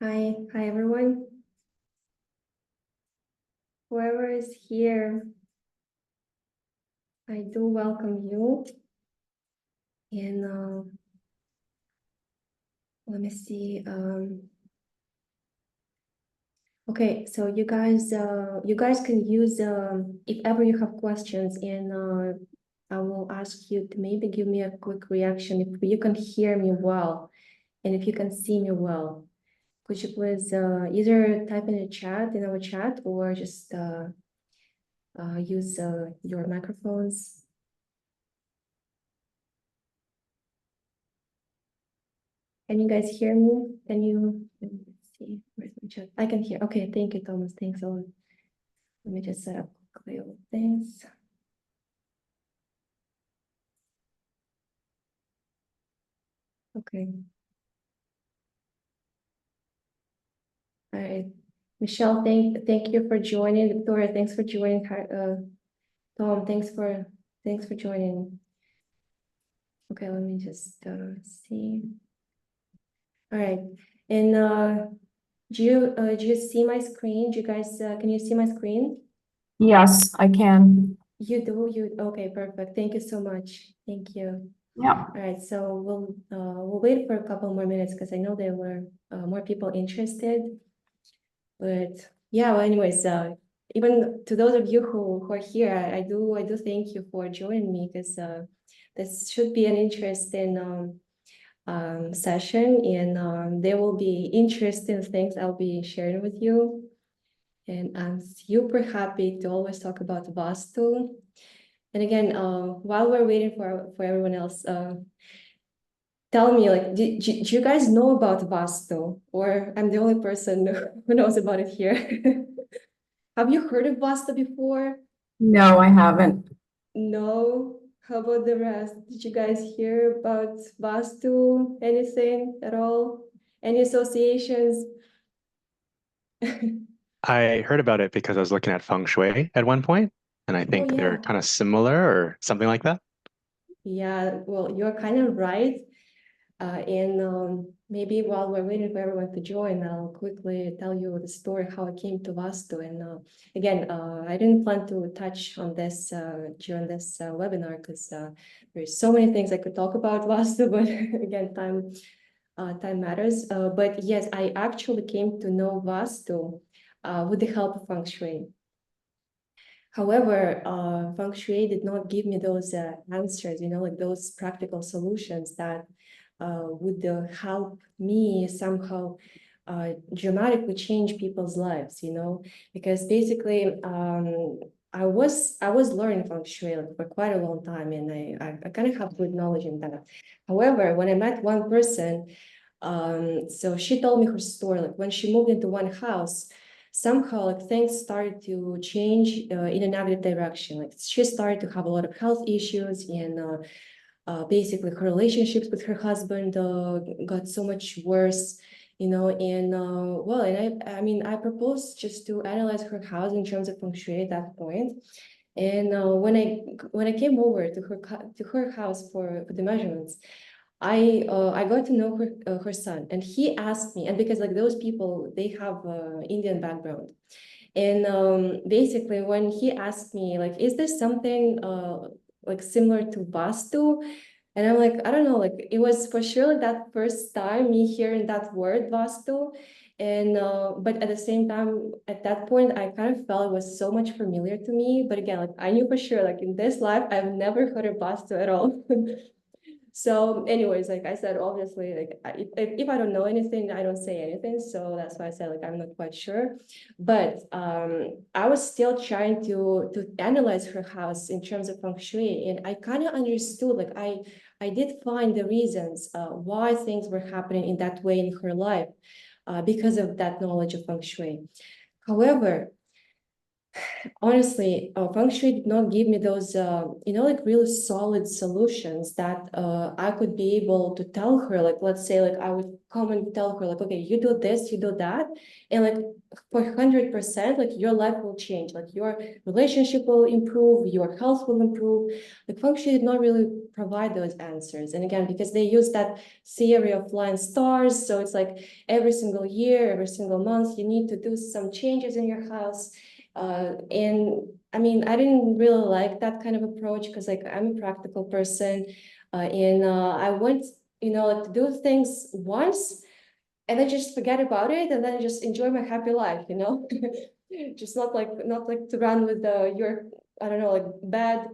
Hi everyone. Whoever is here, I do welcome you. And let me see. Okay, so you guys can use if ever you have questions, and I will ask you to maybe give me a quick reaction if you can hear me well, and if you can see me well. Could you please either type in our chat, or just use your microphones? Can you guys hear me? Can you let me see? Where's my chat? I can hear. Okay, thank you, Thomas. Thanks a lot. Let me just set up quickly all things. Okay. All right. Michelle, thank you for joining. Victoria, thanks for joining. Tom, thanks for joining. Okay, let me just see. All right. And do you see my screen? Do you guys can you see my screen? Yes, I can. You do? Okay, perfect. Thank you so much. Thank you. Yeah. All right, so we'll wait for a couple more minutes because I know there were more people interested. But yeah, well, anyways, even to those of you who are here, I do thank you for joining me because this should be an interesting session, and there will be interesting things I'll be sharing with you. And I'm super happy to always talk about Vastu. And again, while we're waiting for everyone else, tell me, like, do you guys know about Vastu, or I'm the only person who knows about it here? Have you heard of Vastu before? No, I haven't. No. How about the rest? Did you guys hear about Vastu? Anything at all? Any associations? I heard about it because I was looking at Feng Shui at one point, and I Oh think they're yeah. kind of similar or something like that. Yeah, well, you're kind of right. And maybe while we're waiting for everyone to join, I'll quickly tell you the story how I came to Vastu. And again, I didn't plan to touch on this during this webinar because there's so many things I could talk about Vastu, but again, time matters. But yes, I actually came to know Vastu with the help of Feng Shui. However, Feng Shui did not give me those answers, like those practical solutions that would help me somehow dramatically change people's lives, because basically I was learning Feng Shui for quite a long time, and I kind of have good knowledge in that. However, when I met one person, so she told me her story, like when she moved into one house, somehow like things started to change in a negative direction. Like she started to have a lot of health issues, and basically her relationships with her husband got so much worse, and well, and I mean, I proposed just to analyze her house in terms of feng shui at that point. And when I came over to her house for the measurements, I got to know her son, and he asked me, and because like those people, they have Indian background, and basically when he asked me like, is there something like similar to Vastu? And I'm like, I don't know, like it was for sure like that first time me hearing that word Vastu. And but at the same time, at that point, I kind of felt it was so much familiar to me. But again, like I knew for sure, like in this life, I've never heard of Vastu at all. So anyways, like I said, obviously, like if I don't know anything, I don't say anything. So that's why I said like I'm not quite sure. But I was still trying to analyze her house in terms of feng shui, and I kind of understood, like I did find the reasons why things were happening in that way in her life because of that knowledge of feng shui. However, Honestly, Feng Shui did not give me those, like really solid solutions that I could be able to tell her. Like, let's say, like I would come and tell her, like, okay, you do this, you do that, and like for 100%, like your life will change, like your relationship will improve, your health will improve. Like Feng Shui did not really provide those answers, and again, because they use that theory of flying stars, so it's like every single year, every single month, you need to do some changes in your house. And I mean, I didn't really like that kind of approach because like I'm a practical person, and I want, like to do things once and then just forget about it and then just enjoy my happy life, just not like to run with your, I don't know, like bad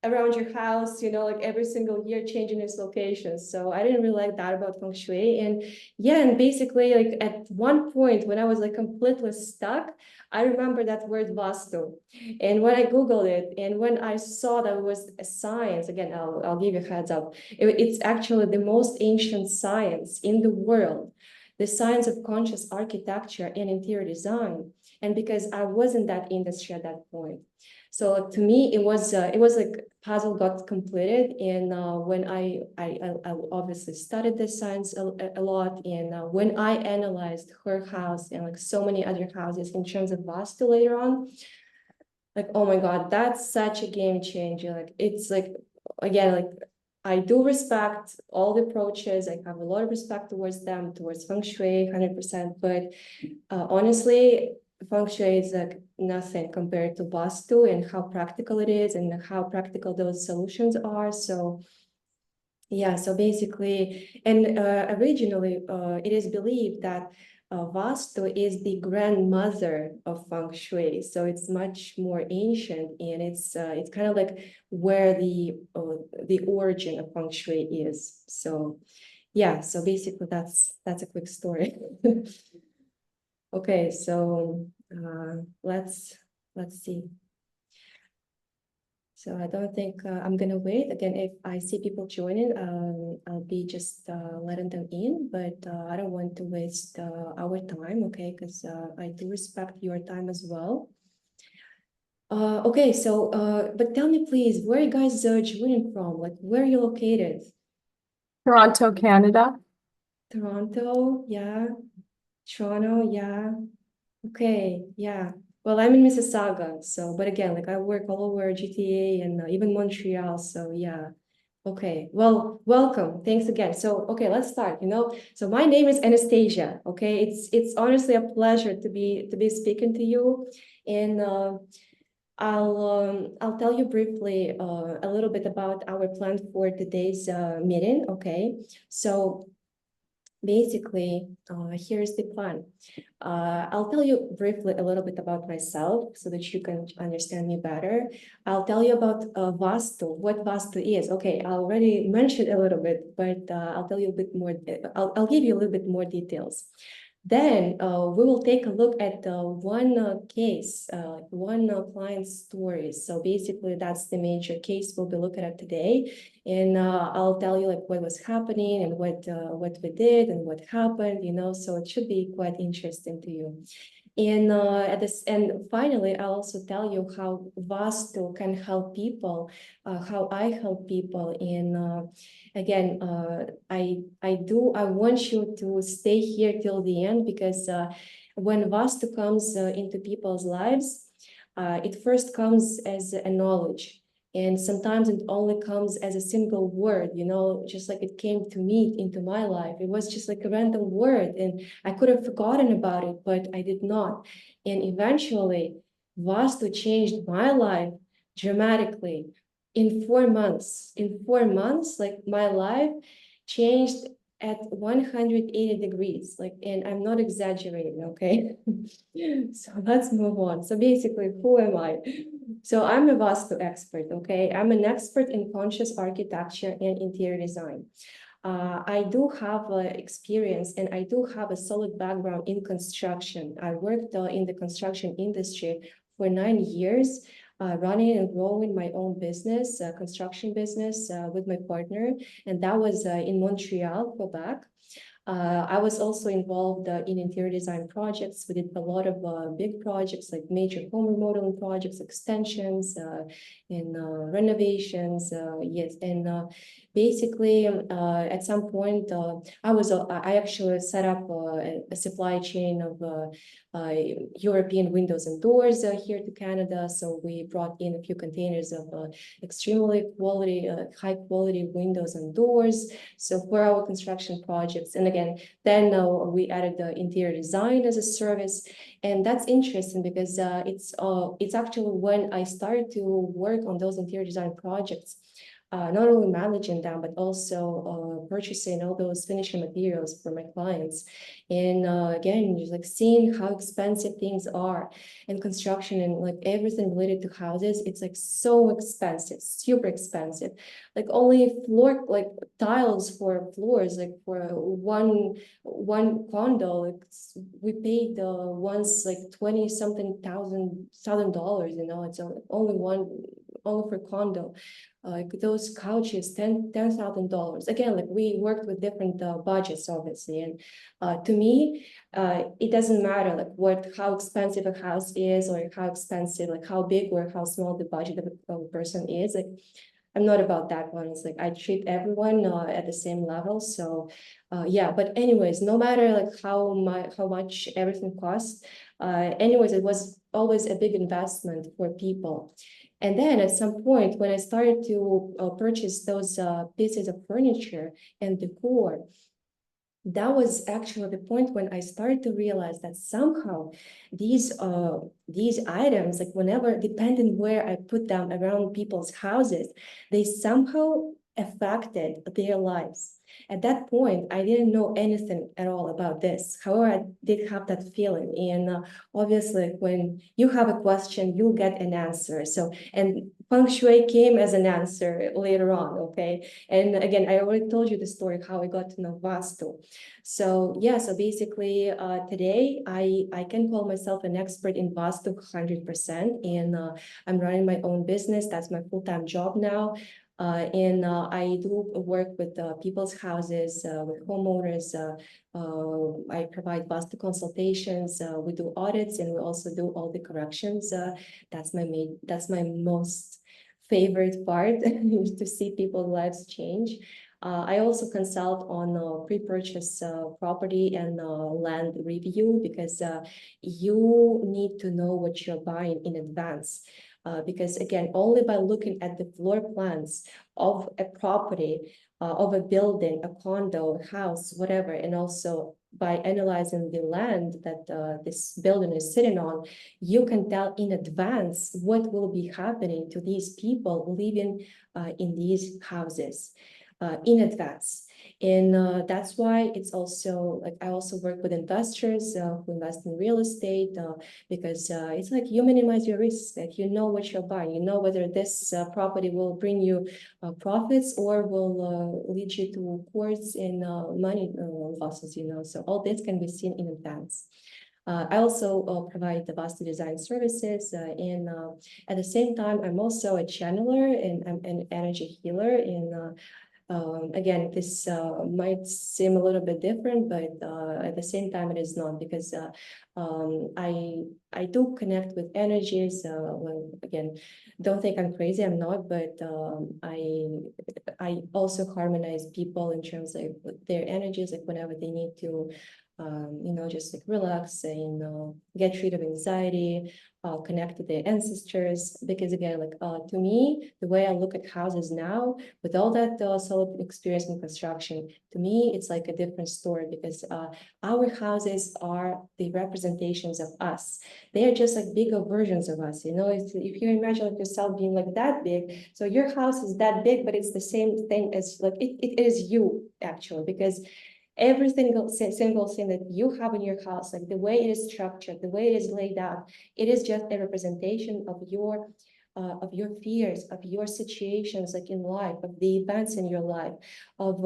around your house, like every single year changing its location. So I didn't really like that about Feng Shui. And yeah, and basically like at one point when I was like completely stuck, I remember that word Vastu. And when I Googled it and when I saw that it was a science, again, I'll give you a heads up. It's actually the most ancient science in the world, the science of conscious architecture and interior design. And because I was in that industry at that point, so like, to me, it was like puzzle got completed, and when I obviously studied the science a lot, and when I analyzed her house and like so many other houses in terms of Vastu later on, like oh my God, that's such a game changer. Like it's like again, like I do respect all the approaches. I have a lot of respect towards them, towards Feng Shui, 100%. But honestly, Feng Shui is like nothing compared to Vastu and how practical it is and how practical those solutions are. So yeah, so basically, and originally it is believed that Vastu is the grandmother of Feng Shui. So it's much more ancient, and it's kind of like where the origin of Feng Shui is. So yeah, so basically that's a quick story. Okay, so let's see. So I don't think I'm gonna wait. Again, if I see people joining, I'll be just letting them in, but I don't want to waste our time, okay? Because I do respect your time as well. Okay, so but tell me please, where you guys joining from? Like, where are you located? Toronto, Canada. Toronto, yeah. Toronto, yeah. Okay, yeah. Well, I'm in Mississauga, so but again, like I work all over GTA and even Montreal, so yeah. Okay, well, welcome. Thanks again. So, okay, let's start. So my name is Anastasia. Okay, it's honestly a pleasure to be speaking to you, and I'll tell you briefly a little bit about our plan for today's meeting. Okay, so basically, here's the plan. I'll tell you briefly a little bit about myself so that you can understand me better. I'll tell you about Vastu, what Vastu is. Okay, I already mentioned a little bit, but I'll tell you a bit more. I'll give you a little bit more details. Then we will take a look at one case, one client's story. So basically, that's the major case we'll be looking at today. And I'll tell you like what was happening and what we did and what happened, so it should be quite interesting to you. And finally, I'll also tell you how Vastu can help people, how I help people. And again, I want you to stay here till the end because when Vastu comes into people's lives, it first comes as a knowledge. And sometimes it only comes as a single word, just like it came to me into my life. It was just like a random word, and I could have forgotten about it, but I did not. And eventually, Vastu changed my life dramatically in 4 months. In 4 months, like my life changed at 180 degrees. Like, and I'm not exaggerating, okay? So let's move on. So basically, who am I? So I'm a Vastu expert, okay? I'm an expert in conscious architecture and interior design. I do have experience and I do have a solid background in construction. I worked in the construction industry for 9 years, running and growing my own business, construction business with my partner. And that was in Montreal, Quebec. I was also involved in interior design projects. We did a lot of big projects like major home remodeling projects, extensions, and renovations. Yes, and basically at some point I actually set up a supply chain of European windows and doors here to Canada. So we brought in a few containers of extremely high quality windows and doors. So for our construction projects, and again, then we added the interior design as a service, and that's interesting because it's actually when I started to work on those interior design projects. Not only managing them, but also purchasing all those finishing materials for my clients. And again, just like seeing how expensive things are in construction and like everything related to houses, it's like so expensive, super expensive. Like only floor, like tiles for floors, like for one condo, like we paid once like 20 something thousand dollars, you know, it's only for condo. Like those couches, $10,000. Again, like we worked with different budgets, obviously, and to me, it doesn't matter like how expensive a house is, or how expensive, like how big or how small the budget of a person is. Like I'm not about that one. It's like I treat everyone at the same level. So yeah, but anyways, no matter like how much everything costs, anyways, it was always a big investment for people. And then at some point, when I started to purchase those pieces of furniture and decor, that was actually the point when I started to realize that somehow these items, like whenever, depending where I put them around people's houses, they somehow affected their lives. At that point, I didn't know anything at all about this. However, I did have that feeling. And obviously, when you have a question, you get an answer. So, and Feng Shui came as an answer later on, okay? And again, I already told you the story how I got to know Vastu. So yeah, so basically today I can call myself an expert in Vastu 100%, and I'm running my own business. That's my full-time job now. And I do work with people's houses, with homeowners. I provide Vastu consultations. We do audits, and we also do all the corrections. That's my most favorite part to see people's lives change. I also consult on pre-purchase property and land review, because you need to know what you're buying in advance. Because again, only by looking at the floor plans of a property, of a building, a condo, a house, whatever, and also by analyzing the land that this building is sitting on, you can tell in advance what will be happening to these people living in these houses. In advance. And that's why it's also like I also work with investors who invest in real estate, because it's like you minimize your risks, that you know what you're buying, you know whether this property will bring you profits or will lead you to courts and money losses, you know. So all this can be seen in advance. I also provide the Vastu design services, and at the same time, I'm also a channeler and I'm an energy healer. And again, this might seem a little bit different, but at the same time, it is not, because I do connect with energies. Well, again, don't think I'm crazy. I'm not, but I also harmonize people in terms of their energies, like whenever they need to. You know, just like relax and get rid of anxiety, connect to their ancestors. Because again, like to me, the way I look at houses now, with all that solid experience in construction, to me, it's like a different story, because our houses are the representations of us. They are just like bigger versions of us. You know, if you imagine like yourself being like that big, so your house is that big, but it's the same thing as like it is you actually, because every single thing that you have in your house, like the way it is structured, the way it is laid out, it is just a representation of your of your fears, of your situations like in life, of the events in your life, of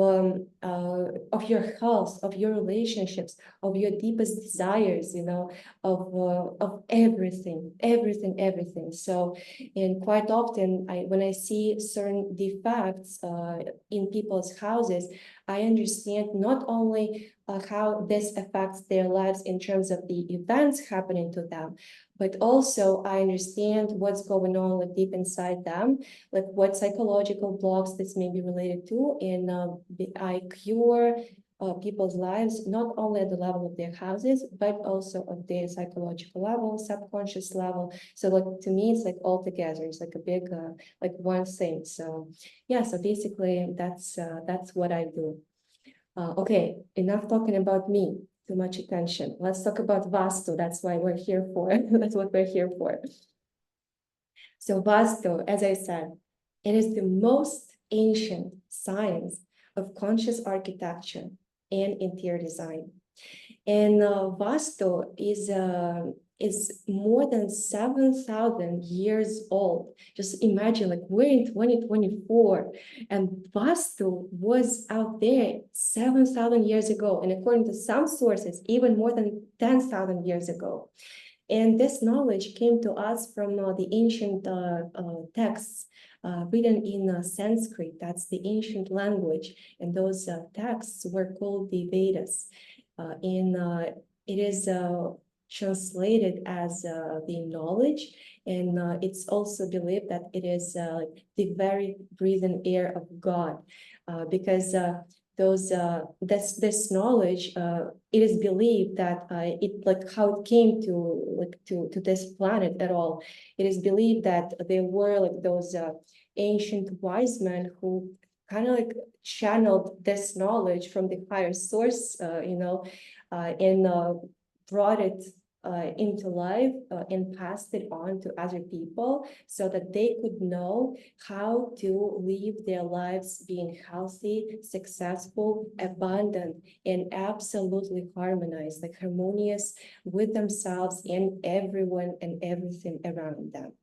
your health, of your relationships, of your deepest desires, you know, of everything, everything. So, and quite often, when I see certain defects in people's houses, I understand not only how this affects their lives in terms of the events happening to them, but also I understand what's going on like deep inside them, like what psychological blocks this may be related to, and I cure people's lives, not only at the level of their houses, but also at their psychological level, subconscious level. So like to me, it's like all together. It's like a big, like one thing. So yeah, so basically that's what I do. Okay, enough talking about me. Too much attention. Let's talk about Vastu. That's why we're here for. That's what we're here for. So Vastu, as I said, it is the most ancient science of conscious architecture and interior design. And Vastu is more than 7,000 years old. Just imagine, like we're in 2024, and Vastu was out there 7,000 years ago, and according to some sources, even more than 10,000 years ago. And this knowledge came to us from the ancient texts written in Sanskrit. That's the ancient language, and those texts were called the Vedas. It is translated as the knowledge, and it's also believed that it is the very breathing air of God, because this knowledge, it is believed that it like how it came to this planet at all. It is believed that there were like those ancient wise men who kind of like channeled this knowledge from the higher source, and brought it into life and passed it on to other people so that they could know how to live their lives being healthy, successful, abundant, and absolutely harmonized, like harmonious with themselves and everyone and everything around them.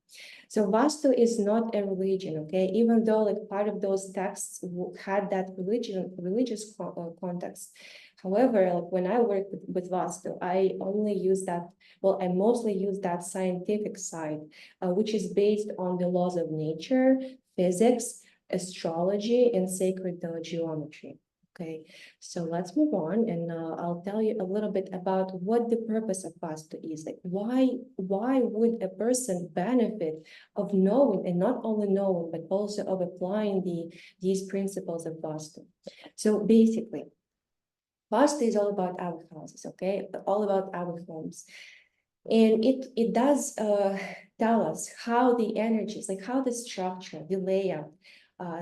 So Vastu is not a religion, okay? Even though like part of those texts had that religious context. However, like when I work with Vastu, I only use that, well, I mostly use that scientific side, which is based on the laws of nature, physics, astrology, and sacred geometry. Okay, so let's move on, and I'll tell you a little bit about what the purpose of Vastu is. Like, why would a person benefit of knowing, and not only knowing, but also of applying these principles of Vastu? So basically, Vastu is all about our houses, okay? All about our homes. And it does tell us how the energies, like how the structure, the layout,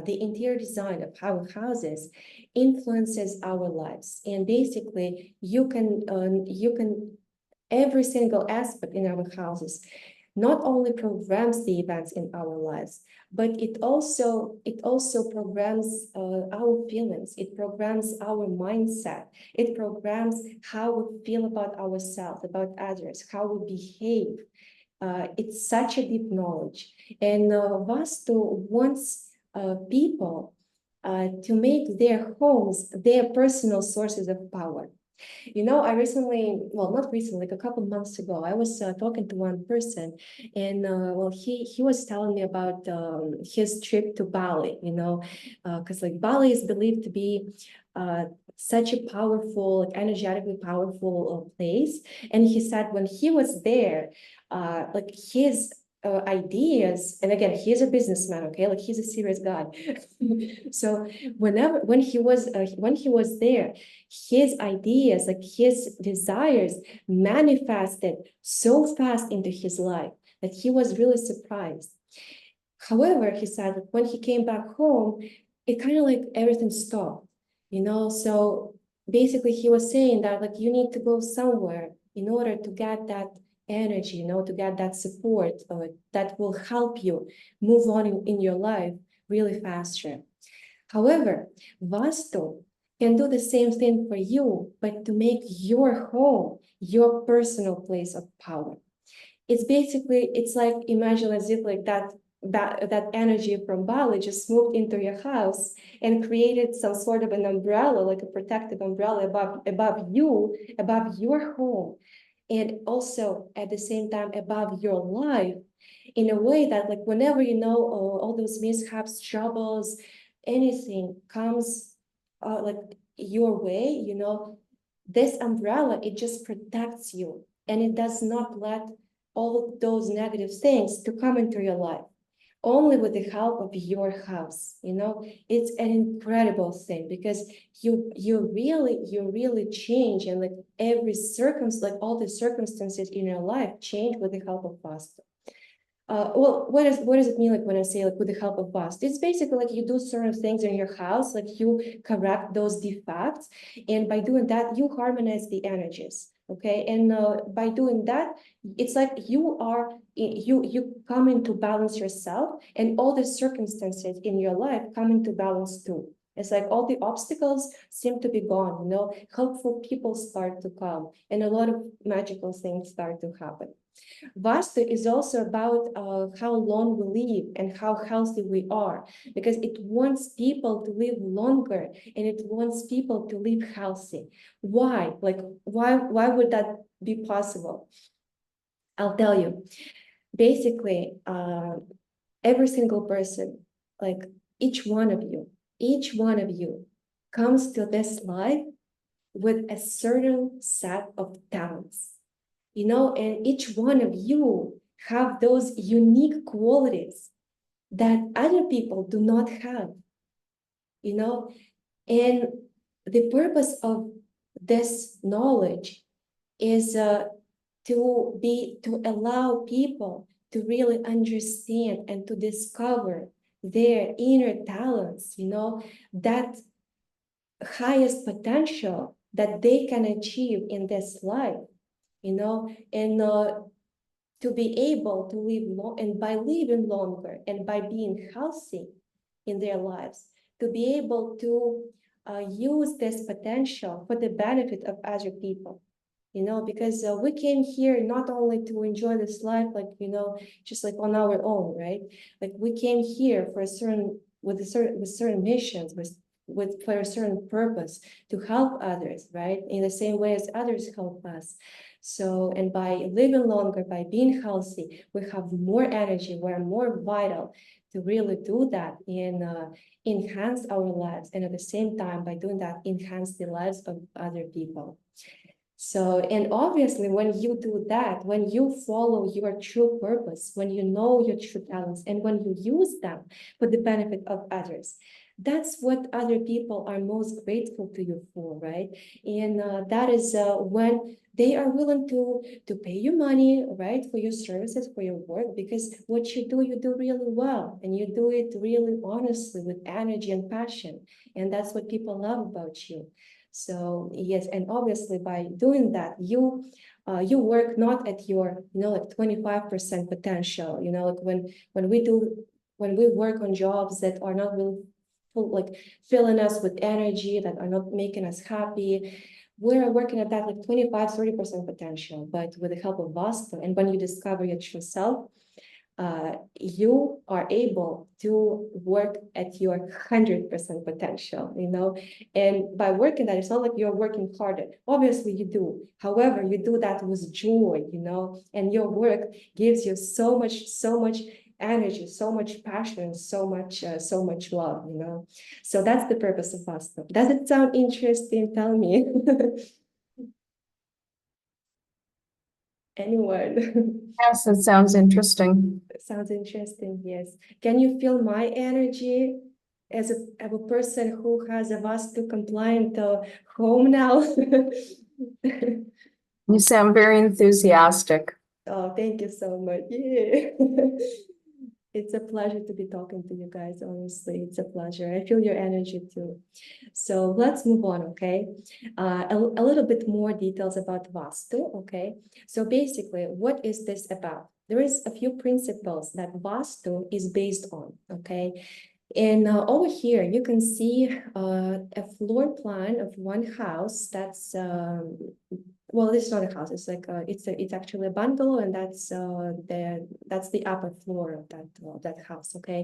the interior design of our houses influences our lives. And basically, you can every single aspect in our houses not only programs the events in our lives, but it also programs our feelings. It programs our mindset. It programs how we feel about ourselves, about others, how we behave. It's such a deep knowledge, and Vastu wants people to make their homes their personal sources of power. You know, I recently, well, not recently, like a couple months ago, I was talking to one person, and well, he was telling me about his trip to Bali. You know, because like Bali is believed to be such a powerful, like energetically powerful place. And he said when he was there, like his ideas, and again, he's a businessman, okay, like he's a serious guy. So when he was there, his ideas, like his desires, manifested so fast into his life that he was really surprised. However, he said that when he came back home, it kind of like everything stopped, you know. So basically, he was saying that like you need to go somewhere in order to get that energy, you know, to get that support that will help you move on in your life really faster. However, Vastu can do the same thing for you, but to make your home your personal place of power. It's basically, it's like, imagine as if like that that energy from Bali just moved into your house and created some sort of an umbrella, like a protective umbrella above you, above your home, and also at the same time above your life, in a way that like whenever all those mishaps, troubles, anything comes like your way, this umbrella, it just protects you, and it does not let all those negative things to come into your life. Only with the help of your house, it's an incredible thing, because you really change, and like every circumstance, like all the circumstances in your life change with the help of Vastu. Well, what does it mean, like when I say like with the help of Vastu? It's basically like you do certain things in your house, like you correct those defects, and by doing that, you harmonize the energies. Okay, and by doing that, it's like you come into balance yourself, and all the circumstances in your life come into balance too. It's like all the obstacles seem to be gone, helpful people start to come, and a lot of magical things start to happen. Vastu is also about how long we live and how healthy we are, because it wants people to live longer, and it wants people to live healthy. Why? Like, why would that be possible? I'll tell you. Basically, every single person, like each one of you comes to this life with a certain set of talents. And each one of you have those unique qualities that other people do not have, and the purpose of this knowledge is to allow people to really understand and to discover their inner talents, that highest potential that they can achieve in this life. And to be able to live long, and by living longer and by being healthy in their lives, to be able to use this potential for the benefit of other people, because we came here not only to enjoy this life, like, just like on our own, right? Like we came here for with certain missions, for a certain purpose, to help others, right? In the same way as others help us. So, and by living longer, by being healthy, we have more energy, we're more vital to really do that and enhance our lives. And at the same time, by doing that, enhance the lives of other people. So, and obviously, when you do that, when you follow your true purpose, when you know your true talents, and when you use them for the benefit of others, that's what other people are most grateful to you for, right? And that is when they are willing to pay you money, right, for your services, for your work, because what you do really well, and you do it really honestly with energy and passion, and that's what people love about you. So yes, and obviously by doing that, you work not at your like 25% potential. Like when we work on jobs that are not really like filling us with energy, that are not making us happy, we're working at that like 25-30% potential. But with the help of Vastu, and when you discover your true self, you are able to work at your 100% potential, and by working that, it's not like you're working harder. Obviously you do. However, you do that with joy, and your work gives you so much energy, so much passion, so much love, So that's the purpose of Vastu. Does it sound interesting? Tell me. Anyone? Yes, it sounds interesting. Sounds interesting, yes. Can you feel my energy as a person who has a Vastu compliant home now? You sound very enthusiastic. Oh, thank you so much. Yeah. It's a pleasure to be talking to you guys, honestly. It's a pleasure. I feel your energy too. So let's move on, okay? A little bit more details about Vastu, okay? So basically, what is this about? There is a few principles that Vastu is based on, okay? And over here, you can see a floor plan of one house that's well, this is not a house. It's like it's actually a bungalow, and that's the upper floor of that house. Okay,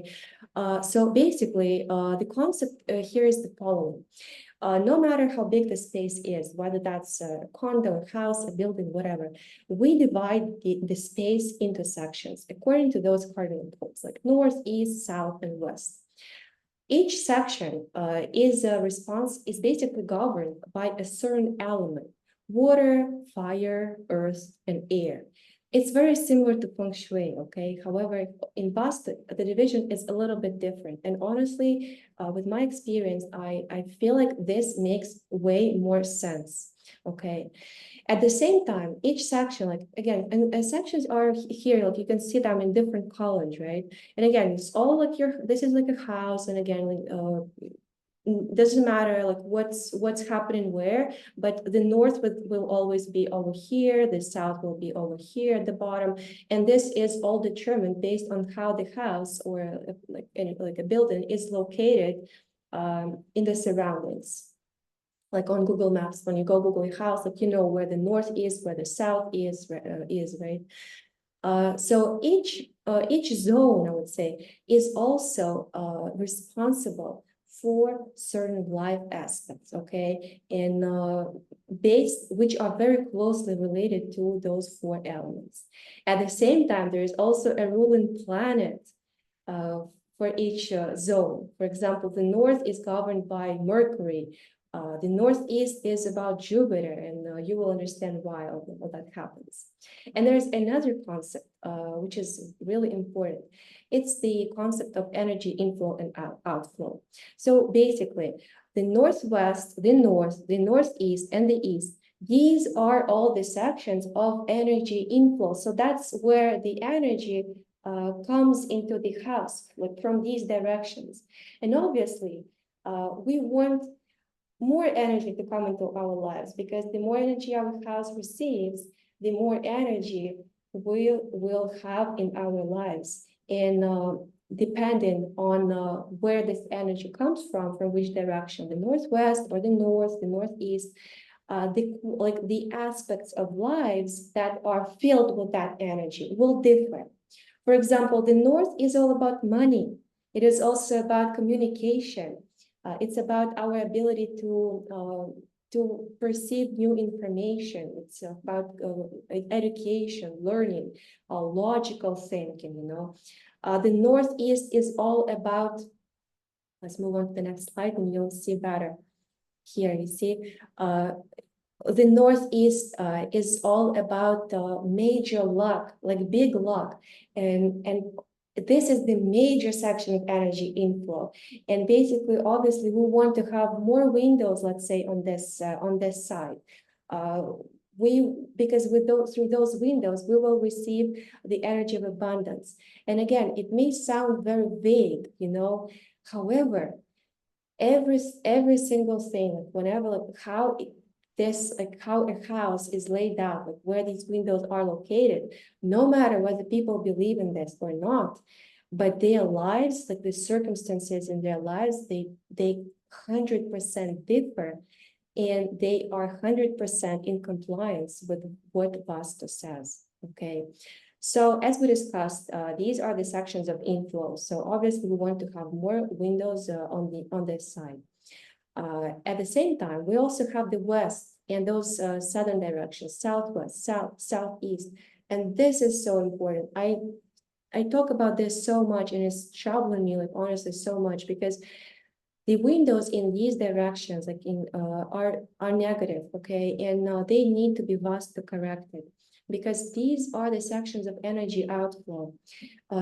so basically, the concept here is the following. No matter how big the space is, whether that's a condo, a house, a building, whatever, we divide the space into sections according to those cardinal points, like north, east, south, and west. Each section is basically governed by a certain element: water, fire, earth, and air. It's very similar to Feng Shui, okay? However, in Vastu, the division is a little bit different. And honestly, with my experience, I feel like this makes way more sense, okay? At the same time, each section, like again, and sections are here, like you can see them in different colors, right? And again, it's all like this is like a house, and again, like doesn't matter like what's happening where, but the north will always be over here, the south will be over here at the bottom, and this is all determined based on how the house or like a building is located in the surroundings. Like on Google Maps, when you go Google a house, like you know where the north is, where the south is, right? So each zone, I would say, is also responsible for certain life aspects, okay, and which are very closely related to those 4 elements. At the same time, there is also a ruling planet for each zone. For example, the north is governed by Mercury. The northeast is about Jupiter, and you will understand why all that happens. And there's another concept, which is really important. It's the concept of energy inflow and outflow. So basically, the northwest, the north, the northeast, and the east, these are all the sections of energy inflow. So that's where the energy comes into the house, like from these directions. And obviously, we want more energy to come into our lives, because the more energy our house receives, the more energy we'll have in our lives. And depending on where this energy comes from which direction, the northwest or the north, the northeast, the aspects of lives that are filled with that energy will differ. For example, the north is all about money. It is also about communication. It's about our ability to perceive new information. It's about education, learning, logical thinking, you know. The northeast is all about, let's move on to the next slide and you'll see better. Here you see, the northeast is all about major luck, like big luck, and this is the major section of energy inflow. And basically, obviously, we want to have more windows, let's say, on this side. Because through those windows, we will receive the energy of abundance. And again, it may sound very vague, you know. However, every single thing, like whenever, like how a house is laid out, like where these windows are located, no matter whether people believe in this or not, but their lives, like the circumstances in their lives, they 100% differ, and they are 100% in compliance with what Vastu says, okay? So as we discussed, these are the sections of inflow. So obviously we want to have more windows on this side. At the same time, we also have the west and those southern directions, southwest, southeast, and this is so important. I talk about this so much, and it's troubling me, like honestly, so much, because the windows in these directions, like are negative, okay, and they need to be Vastu corrected, because these are the sections of energy outflow.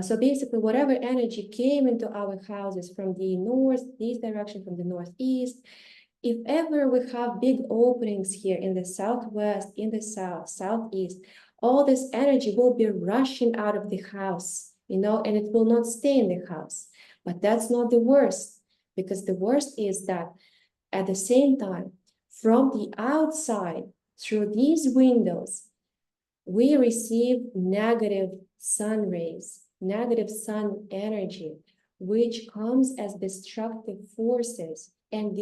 So basically, whatever energy came into our houses from the north, these directions from the northeast, if ever we have big openings here in the southwest, in the south, southeast, all this energy will be rushing out of the house, you know, and it will not stay in the house. But that's not the worst, because the worst is that at the same time, from the outside, through these windows, we receive negative sun rays, negative sun energy, which comes as destructive forces and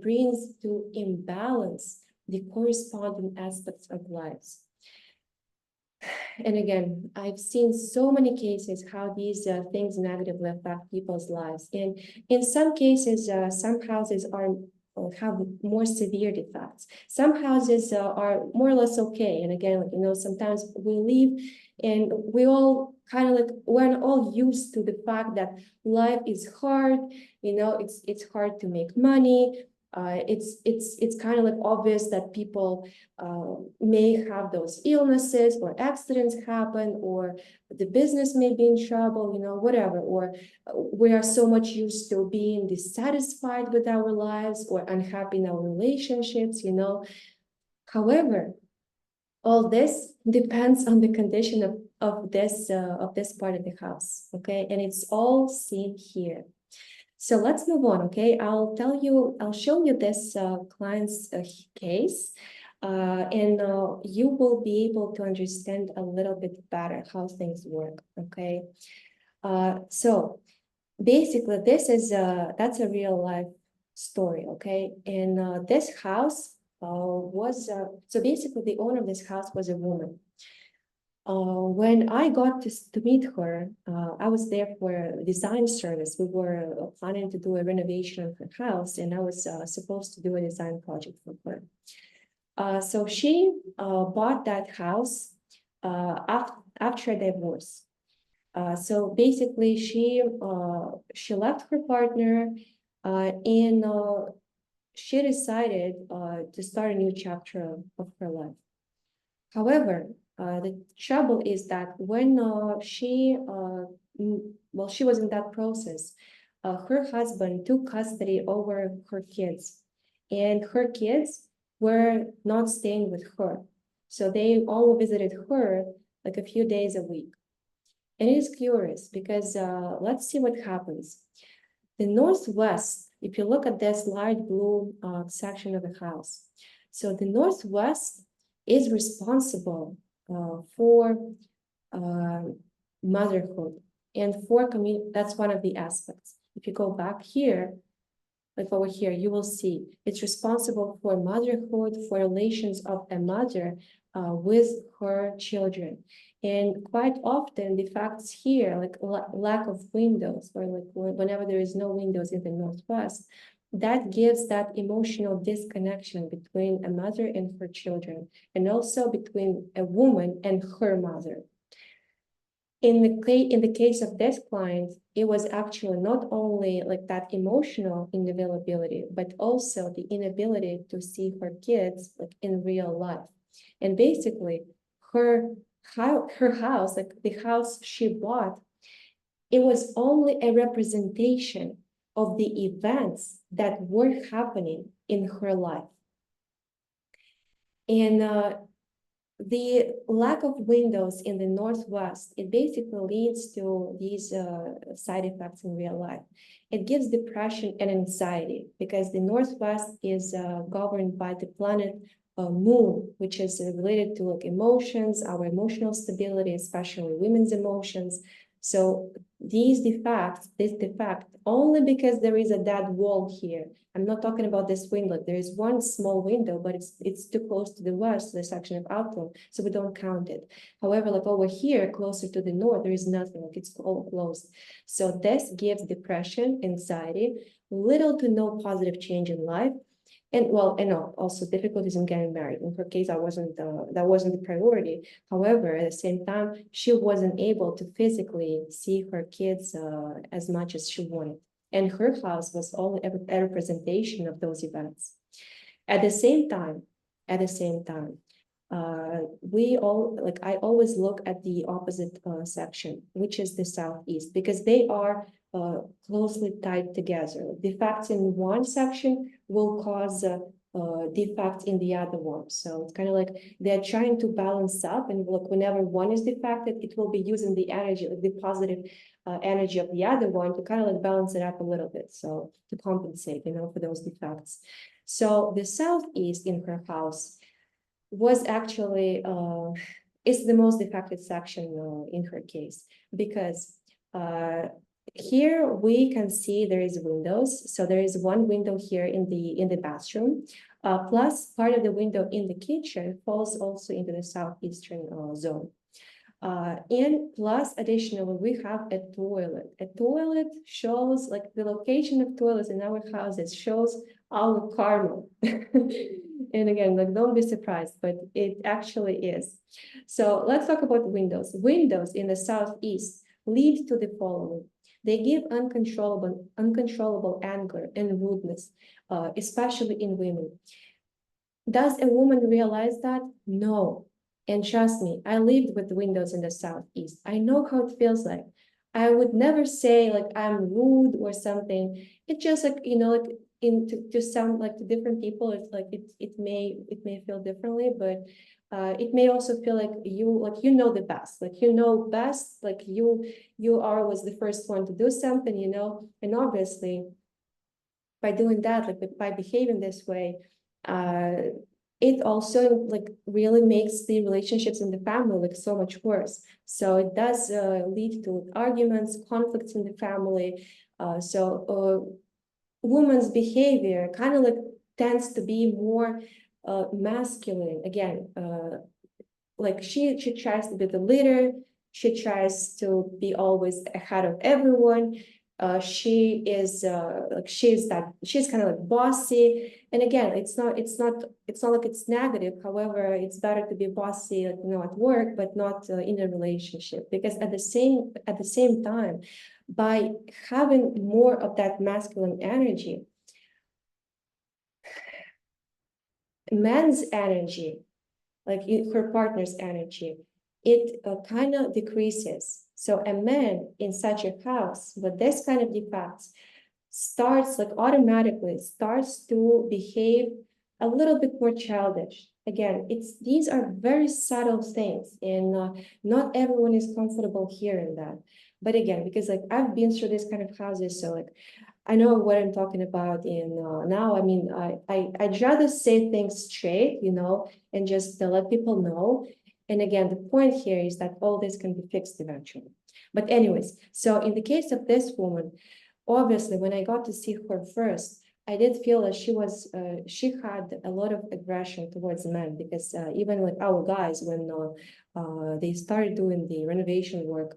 brings to imbalance the corresponding aspects of lives. And again, I've seen so many cases how these things negatively affect people's lives. And in some cases, some houses are have more severe defects. Some houses are more or less okay. And again, like, sometimes we live and we all kind of like, we're all used to the fact that life is hard, it's hard to make money. It's kind of like obvious that people may have those illnesses or accidents happen, or the business may be in trouble, whatever, or we are so much used to being dissatisfied with our lives or unhappy in our relationships, However, all this depends on the condition of this part of the house, okay? And it's all seen here. So let's move on, okay? I'll show you this client's case, and you will be able to understand a little bit better how things work, okay? So basically, that's a real life story, okay? And this house so basically the owner of this house was a woman. When I got to meet her, I was there for a design service. We were planning to do a renovation of her house, and I was supposed to do a design project for her. So she bought that house after a divorce. So basically, she left her partner, and she decided to start a new chapter of her life. However, the trouble is that when she was in that process, her husband took custody over her kids, and her kids were not staying with her. So they only visited her like a few days a week. And it is curious because let's see what happens. The northwest, if you look at this light blue section of the house, so the northwest is responsible for motherhood and for community. That's one of the aspects. If you go back here, like over here, you will see it's responsible for motherhood, for relations of a mother with her children. And quite often the facts here, like lack of windows, or like whenever there is no windows in the northwest, that gives that emotional disconnection between a mother and her children, and also between a woman and her mother. In the case of this client, it was actually not only like that emotional unavailability, but also the inability to see her kids like in real life. And basically, her house, like the house she bought, it was only a representation of the events that were happening in her life. And the lack of windows in the northwest, it basically leads to these side effects in real life. It gives depression and anxiety because the northwest is governed by the planet moon, which is related to like emotions, our emotional stability, especially women's emotions. So this defect, only because there is a dead wall here. I'm not talking about this window. There is one small window, but it's too close to the west, the section of outlook, so we don't count it. However, like over here, closer to the north, there is nothing, like it's all closed. So this gives depression, anxiety, little to no positive change in life, and also difficulties in getting married. In her case, that wasn't the priority. However, at the same time, she wasn't able to physically see her kids as much as she wanted. And her house was only a representation of those events. At the same time, I always look at the opposite section, which is the southeast, because they are closely tied together. Defects in one section will cause defects in the other one. So it's kind of like they're trying to balance up, and look, whenever one is defected, it will be using the energy, like the positive energy of the other one to kind of like balance it up a little bit, so to compensate, for those defects. So the southeast in her house was actually is the most defective section in her case, because here we can see there is windows. So there is one window here in the bathroom. Plus part of the window in the kitchen falls also into the southeastern zone. And plus additionally, we have a toilet. A toilet shows like the location of toilets in our houses shows our karma. And again, like don't be surprised, but it actually is. So let's talk about windows. Windows in the southeast lead to the following. They give uncontrollable anger and rudeness, especially in women. Does a woman realize that? No. And trust me, I lived with windows in the southeast. I know how it feels like. I would never say like I'm rude or something. It's just like, you know, like to sound like to different people, it's like it may feel differently, but it may also feel like you know the best, like you know best, like you are always the first one to do something, you know, and obviously by doing that, like by behaving this way, it also like really makes the relationships in the family like so much worse. So it does lead to arguments, conflicts in the family. Woman's behavior kind of like tends to be more masculine. Again, like she tries to be the leader. She tries to be always ahead of everyone. She is like she's kind of like bossy. And again, it's not like it's negative. However, it's better to be bossy, like, you know, at work, but not in a relationship. Because at the same time, by having more of that masculine energy, man's energy, like her partner's energy, it kind of decreases. So a man in such a house with this kind of defects starts like automatically starts to behave a little bit more childish. Again, these are very subtle things, and not everyone is comfortable hearing that. But again, because like I've been through this kind of houses, so like I know what I'm talking about. And now, I mean, I'd rather say things straight, you know, and just let people know. And again, the point here is that all this can be fixed eventually. But anyways, so in the case of this woman, obviously, when I got to see her first, I did feel that she had a lot of aggression towards men, because even like our guys, when they started doing the renovation work,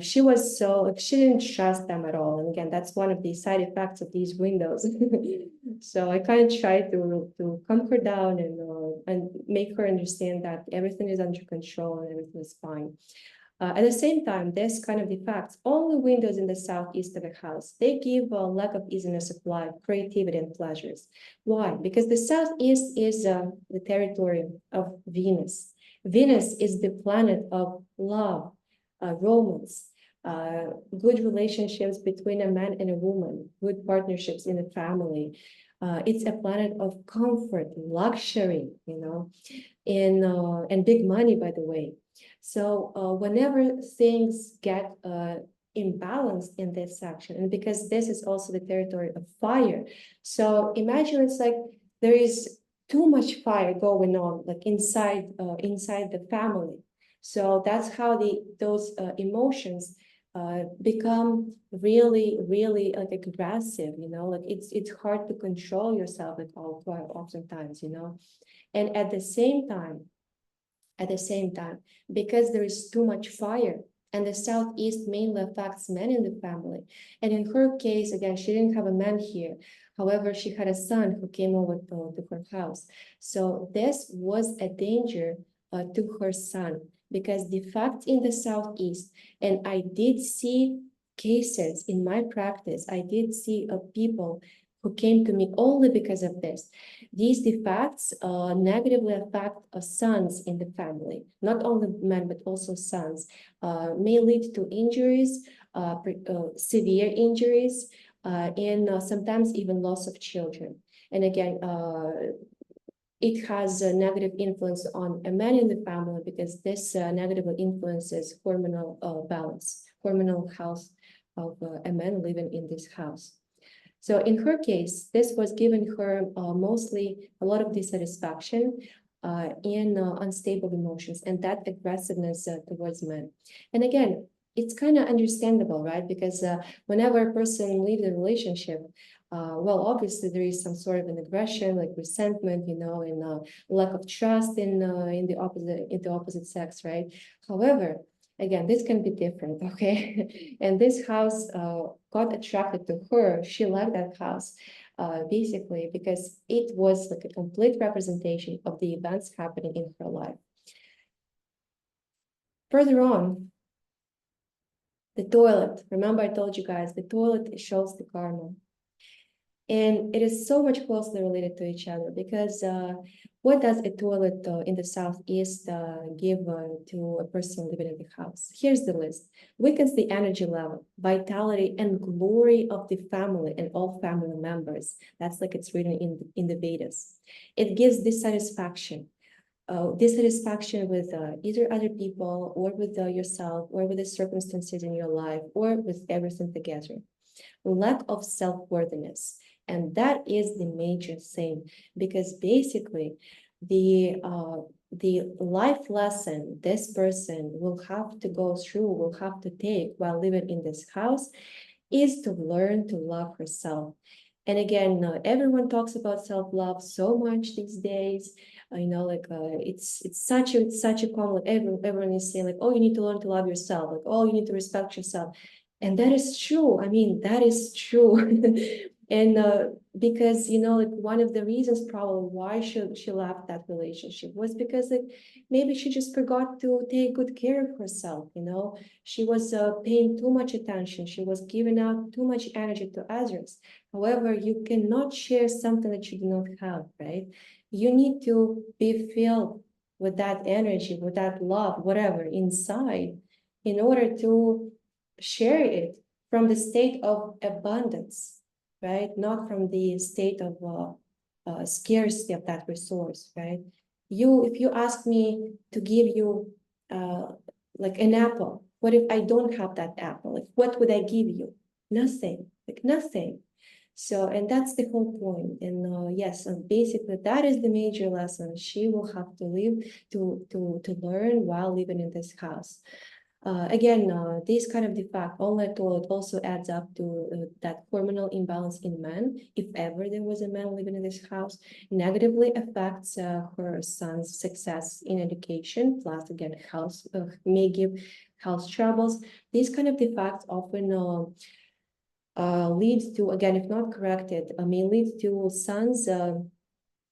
she was so like she didn't trust them at all. And again, that's one of the side effects of these windows. So I kind of tried to calm her down and make her understand that everything is under control and everything is fine. At the same time, this kind of defects, only windows in the southeast of a house, they give a lack of easiness of life, creativity, and pleasures. Why? Because the southeast is the territory of Venus. Venus is the planet of love, romance, good relationships between a man and a woman, good partnerships in the family. It's a planet of comfort, luxury, you know, and big money, by the way. So whenever things get imbalanced in this section, and because this is also the territory of fire, so imagine it's like there is too much fire going on, like inside the family. So that's how those emotions become really, really like aggressive, you know, like it's hard to control yourself like oftentimes, you know. And at the same time, because there is too much fire, and the southeast mainly affects men in the family. And in her case, again, she didn't have a man here. However, she had a son who came over to her house. So this was a danger to her son, because the fact in the southeast, and I did see cases in my practice, I did see people who came to me only because of this. These defects negatively affect sons in the family, not only men, but also sons, may lead to injuries, severe injuries, and sometimes even loss of children. And again, it has a negative influence on a man in the family, because this negatively influences hormonal balance, hormonal health of a man living in this house. So in her case, this was giving her mostly a lot of dissatisfaction and unstable emotions, and that aggressiveness towards men. And again, it's kind of understandable, right? Because whenever a person leaves a relationship, well, obviously there is some sort of an aggression, like resentment, you know, and lack of trust in the opposite sex, right? However, again, this can be different, okay? And this house got attracted to her. She liked that house, basically because it was like a complete representation of the events happening in her life. Further on, the toilet. Remember, I told you guys the toilet shows the karma. And it is so much closely related to each other because what does a toilet in the southeast give to a person living in the house? Here's the list. Weakens the energy level, vitality, and glory of the family and all family members. That's like it's written in the Vedas. It gives dissatisfaction. Dissatisfaction with either other people or with yourself or with the circumstances in your life or with everything together. Lack of self-worthiness. And that is the major thing, because basically the life lesson this person will have to go through, will have to take while living in this house is to learn to love herself. And again, everyone talks about self-love so much these days. You know, like it's such a common, like everyone is saying like, oh, you need to learn to love yourself, like, oh, you need to respect yourself. And that is true. I mean, that is true. And because, you know, like one of the reasons probably why she left that relationship was because like maybe she just forgot to take good care of herself, you know. She was paying too much attention. She was giving out too much energy to others. However, you cannot share something that you do not have, right? You need to be filled with that energy, with that love, whatever, inside, in order to share it from the state of abundance, right? Not from the state of scarcity of that resource, right? If you ask me to give you like an apple, what if I don't have that apple? Like, what would I give you? Nothing, like nothing. So, and that's the whole point. And yes, and basically that is the major lesson she will have to live to learn while living in this house. Again, this kind of defect, online toilet also adds up to that hormonal imbalance in men. If ever there was a man living in this house, negatively affects her son's success in education. Plus, again, health may give health troubles. These kind of defects often leads to, again, if not corrected, may lead to sons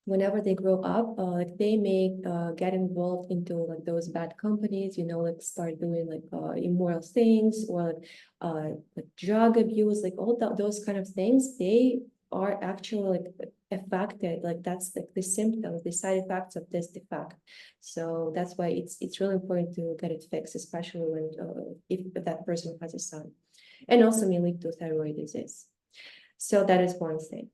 whenever they grow up, like they may get involved into like those bad companies, you know, like start doing like immoral things or like drug abuse, like all those kind of things. They are actually like affected, like that's like the symptoms, the side effects of this defect. So that's why it's really important to get it fixed, especially when if that person has a son, and also may lead to thyroid disease. So that is one thing.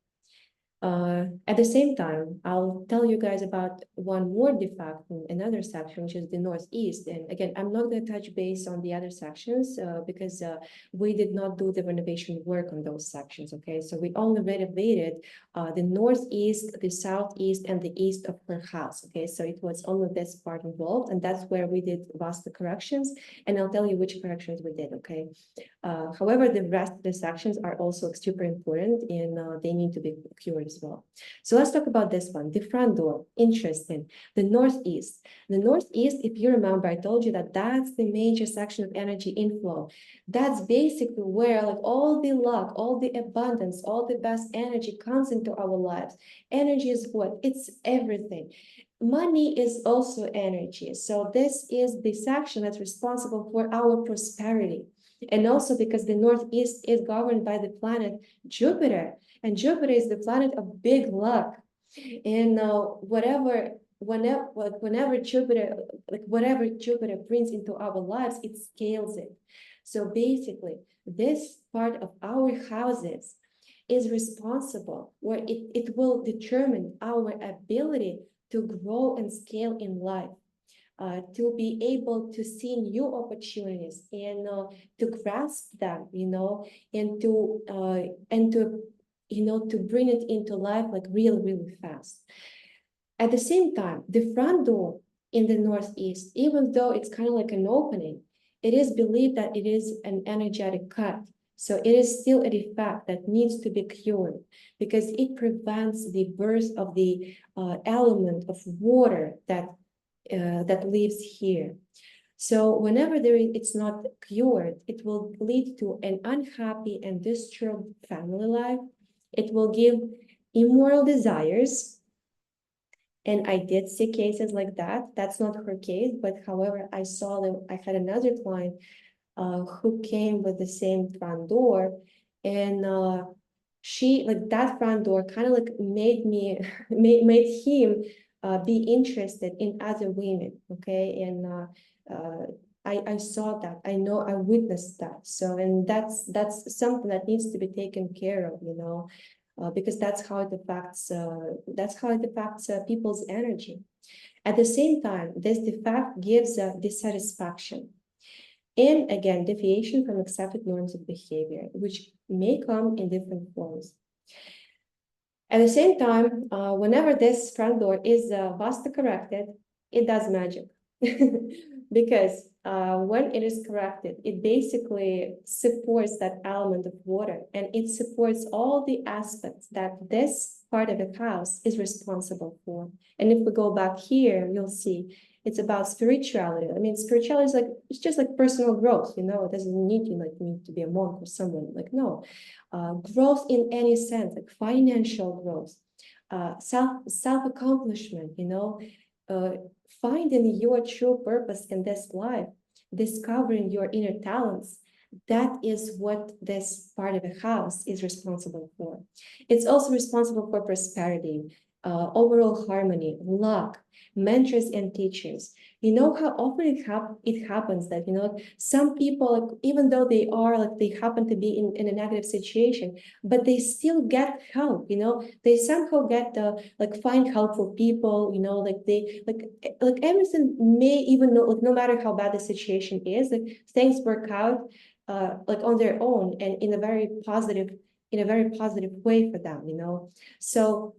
At the same time, I'll tell you guys about one more defect in another section, which is the northeast. And again, I'm not going to touch base on the other sections because we did not do the renovation work on those sections, okay? So we only renovated the northeast, the southeast, and the east of her house, okay? So it was only this part involved, and that's where we did Vastu corrections, and I'll tell you which corrections we did, okay? However, the rest of the sections are also super important and they need to be cured as well. So let's talk about this one, the front door. Interesting. The northeast. The northeast, if you remember, I told you that that's the major section of energy inflow. That's basically where like all the luck, all the abundance, all the best energy comes into our lives. Energy is what? It's everything. Money is also energy. So this is the section that's responsible for our prosperity. And also because the northeast is governed by the planet Jupiter, and Jupiter is the planet of big luck. And whenever Jupiter, like whatever Jupiter brings into our lives, it scales it. So basically, this part of our houses is responsible, where it will determine our ability to grow and scale in life. To be able to see new opportunities and to grasp them, you know, and to you know, to bring it into life like really fast. At the same time, the front door in the northeast, even though it's kind of like an opening, it is believed that it is an energetic cut. So it is still a defect that needs to be cured because it prevents the birth of the element of water that lives here. So whenever it's not cured, it will lead to an unhappy and disturbed family life. It will give immoral desires. And I did see cases like that. That's not her case, but however, I saw that I had another client who came with the same front door, and she, like, that front door kind of like made me made him be interested in other women. Okay, and I saw that. I witnessed that. So, and that's something that needs to be taken care of, you know, because that's how it affects people's energy. At the same time, this defect gives dissatisfaction. And again, deviation from accepted norms of behavior, which may come in different forms. At the same time, whenever this front door is Vastu corrected, it does magic. Because when it is corrected, it basically supports that element of water, and it supports all the aspects that this part of the house is responsible for. And if we go back here, you'll see it's about spirituality. I mean, spirituality is like, it's just like personal growth, you know, it doesn't need you like me to be a monk or someone, like, no. Growth in any sense, like financial growth, self-accomplishment, you know, finding your true purpose in this life, discovering your inner talents. That is what this part of the house is responsible for. It's also responsible for prosperity, overall harmony, luck, mentors and teachers. You know how often it happens that, you know, some people, like, even though they are like, they happen to be in a negative situation, but they still get help, you know, they somehow get like find helpful people, you know, like they like everything may, even know, like, no matter how bad the situation is, like things work out like on their own and in a very positive way for them, you know. So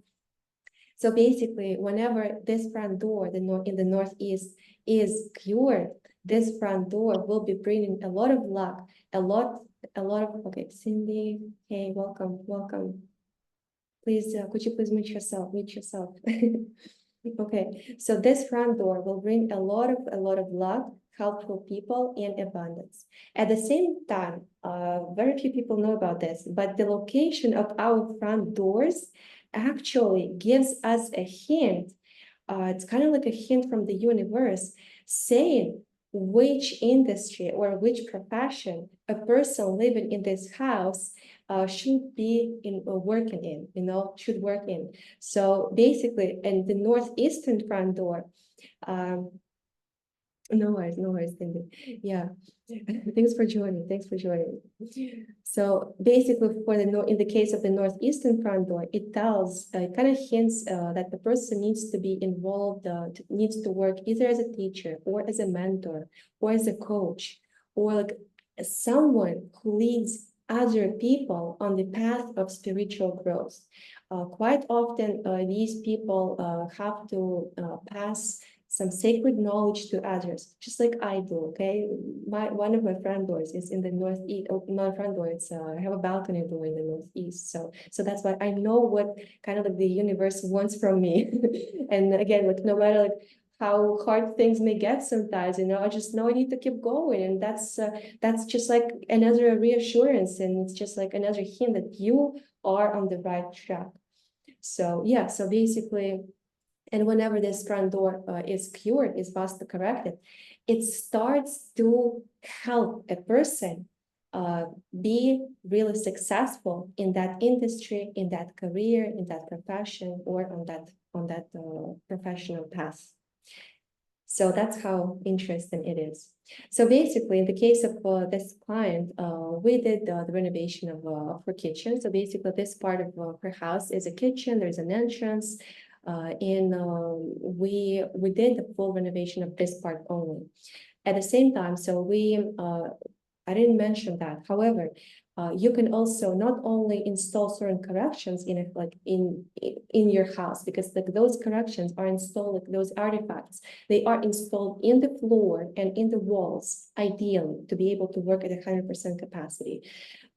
basically, whenever this front door, in the northeast, is cured, this front door will be bringing a lot of luck, a lot of. Okay, Cindy, hey, welcome. Please, could you please mute yourself? Okay, so this front door will bring a lot of luck, helpful people, and abundance. At the same time, very few people know about this, but the location of our front doors actually gives us a hint. It's kind of like a hint from the universe saying which industry or which profession a person living in this house should be working in, you know, should work in. So basically, in the northeastern front door, no worries, Cindy. Yeah, thanks for joining. So basically, in the case of the northeastern front door, it tells, kind of hints that the person needs to be involved, needs to work either as a teacher or as a mentor or as a coach, or like someone who leads other people on the path of spiritual growth. Quite often, these people have to pass some sacred knowledge to others, just like I do. Okay, one of my front doors is in the northeast. Oh, my front door, it's I have a balcony door in the northeast, so that's why I know what kind of like the universe wants from me. And again, like, no matter like how hard things may get sometimes, you know, I just know I need to keep going, and that's just like another reassurance, and it's just like another hint that you are on the right track. So yeah, so basically. And whenever this front door is cured, is Vastu corrected, it starts to help a person be really successful in that industry, in that career, in that profession, or on that professional path. So that's how interesting it is. So basically, in the case of this client, we did the renovation of her kitchen. So basically, this part of her house is a kitchen. There's an entrance. And we did the full renovation of this part only. At the same time, so I didn't mention that. However, You can also not only install certain corrections in it, like in your house, because like those corrections are installed, like those artifacts, they are installed in the floor and in the walls, ideally, to be able to work at 100% capacity.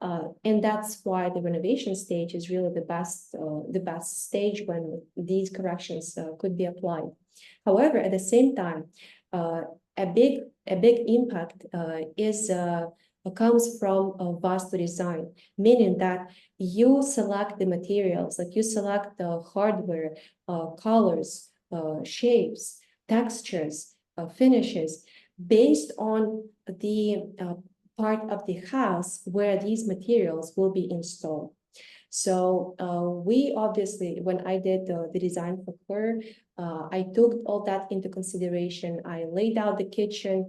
And that's why the renovation stage is really the best stage when these corrections could be applied. However, at the same time, a big impact comes from Vastu design, meaning that you select the materials, like you select the hardware, colors, shapes, textures, finishes, based on the part of the house where these materials will be installed. So we obviously, when I did the design for her, I took all that into consideration. I laid out the kitchen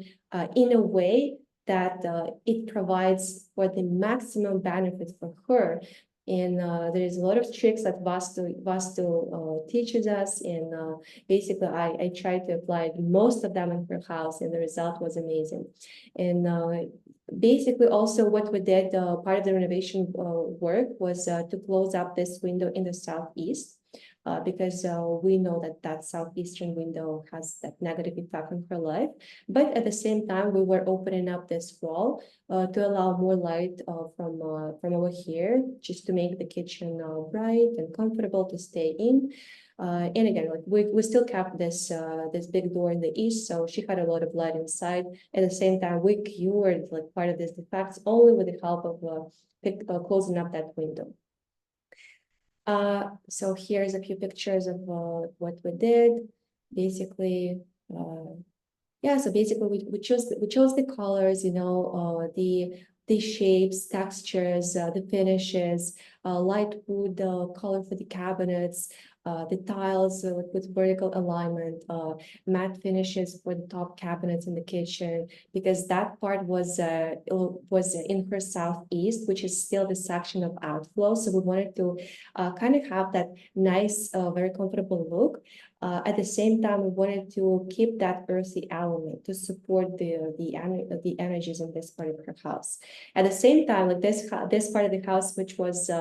in a way that it provides for the maximum benefit for her. And there is a lot of tricks that Vastu teaches us, and basically I tried to apply most of them in her house, and the result was amazing. And basically also what we did, part of the renovation work was to close up this window in the southeast. Because we know that that southeastern window has that negative effect on her life. But at the same time, we were opening up this wall to allow more light from over here, just to make the kitchen bright and comfortable to stay in. And again, like we still kept this this big door in the east, so she had a lot of light inside. At the same time, we cured like part of these defects only with the help of closing up that window. So here's a few pictures of what we did. Basically, yeah. So basically, we chose the colors, you know, the shapes, textures, the finishes, light wood color for the cabinets, the tiles with vertical alignment, matte finishes for the top cabinets in the kitchen, because that part was in her southeast, which is still the section of outflow. So we wanted to kind of have that nice, very comfortable look. At the same time, we wanted to keep that earthy element to support the energies in this part of her house. At the same time, like this part of the house, which was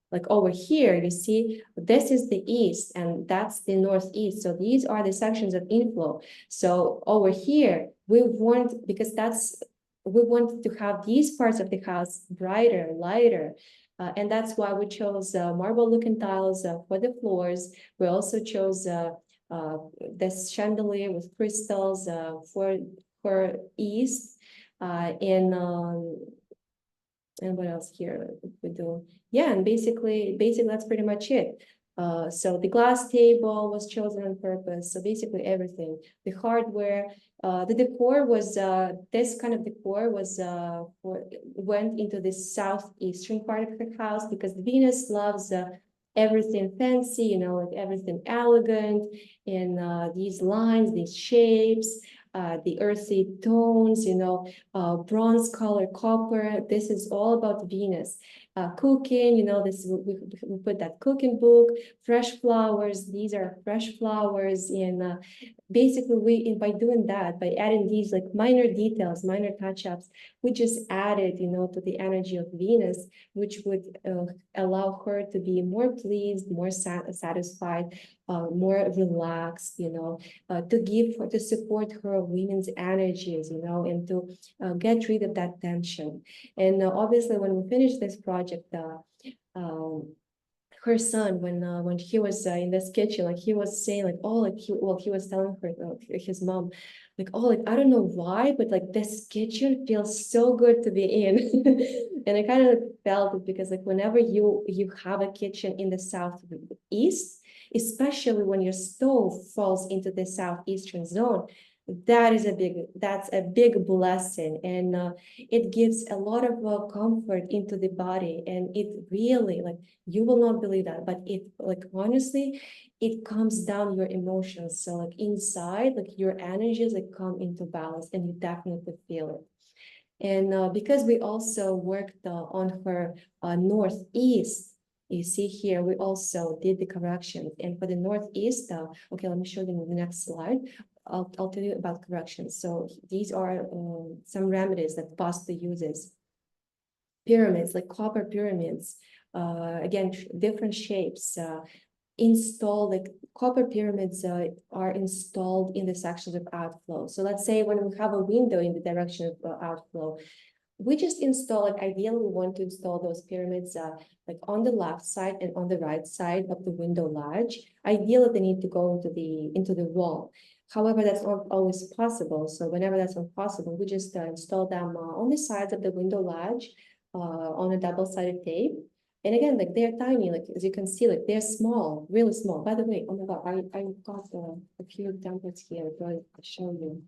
like over here, you see, this is the east and that's the northeast. So these are the sections of inflow. So over here, we want to have these parts of the house brighter, lighter. And that's why we chose marble looking tiles for the floors. We also chose this chandelier with crystals for east. And what else here we do? Yeah, and basically that's pretty much it. So the glass table was chosen on purpose. So basically everything, the hardware, the decor was this kind of decor was went into the southeastern part of her house, because Venus loves everything fancy, you know, like everything elegant, and these lines, these shapes, the earthy tones, you know, bronze color, copper. This is all about Venus. Cooking, you know, we put that cooking book, fresh flowers. These are fresh flowers, and basically by doing that, by adding these like minor details, minor touch-ups, we just added, you know, to the energy of Venus, which would allow her to be more pleased, more satisfied, more relaxed, you know, to support her women's energies, you know, and to get rid of that tension. And obviously, when we finished this project, her son, when he was in this kitchen, like he was saying, like, oh, like he was telling her, his mom, like, oh, like I don't know why, but like this kitchen feels so good to be in. And I kind of felt it, because like whenever you have a kitchen in the southeast, especially when your stove falls into the southeastern zone, that's a big blessing, and it gives a lot of comfort into the body, and it really, like, you will not believe that, but it, like, honestly, it calms down your emotions. So like inside, like your energies like come into balance, and you definitely feel it. And because we also worked on her northeast, you see here, we also did the corrections. And for the northeast, okay, let me show you the next slide. I'll tell you about corrections. So these are some remedies that Vastu uses. Pyramids, like copper pyramids, again, different shapes, installed, like copper pyramids are installed in the sections of outflow. So let's say when we have a window in the direction of outflow, we just install, like ideally we want to install those pyramids like on the left side and on the right side of the window ledge. Ideally, they need to go into the wall. However, that's not always possible. So whenever that's not possible, we just install them on the sides of the window ledge on a double-sided tape. And again, like they're tiny, like as you can see, like they're small, really small. By the way, oh my God, I got a few examples here. I'll show you.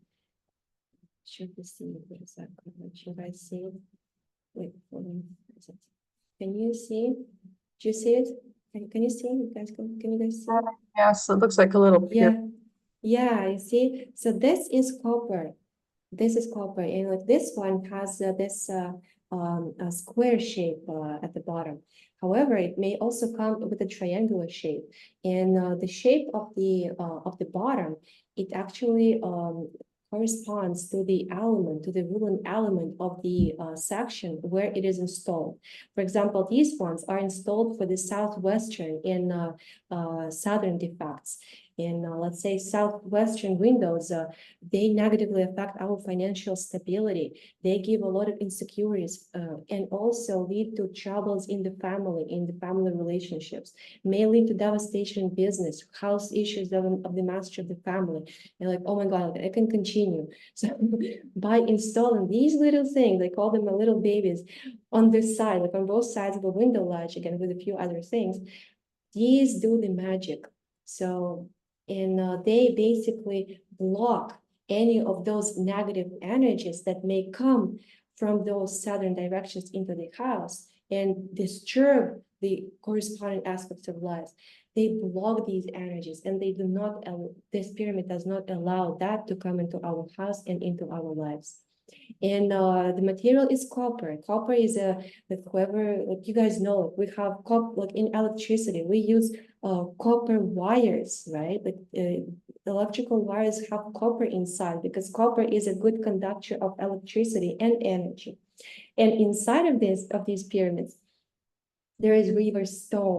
Should we see what is that? Should I see it? Wait, hold on. Can you see? Do you see it? Can you see? You guys can you guys see? Yes, it looks like a little Yeah, pyramid. yeah, you see. So this is copper. This is copper, and like this one has this a square shape at the bottom. However, it may also come with a triangular shape, and the shape of the bottom, it actually corresponds to the element, to the ruling element of the section where it is installed. For example, these ones are installed for the southwestern and southern defects. In let's say southwestern windows, they negatively affect our financial stability. They give a lot of insecurities and also lead to troubles in the family relationships, may lead to devastation in business, house issues of the master of the family. And like, oh my God, I can continue. So by installing these little things, they call them my little babies, on this side, like on both sides of the window ledge, again, with a few other things, these do the magic. So, and they basically block any of those negative energies that may come from those southern directions into the house and disturb the corresponding aspects of life. They block these energies, and they do not, this pyramid does not allow that to come into our house and into our lives. And the material is copper. Copper is like whoever, like you guys know, we have copper, like in electricity, we use copper wires, right? Like electrical wires have copper inside because copper is a good conductor of electricity and energy. And inside of these pyramids, there is river sand,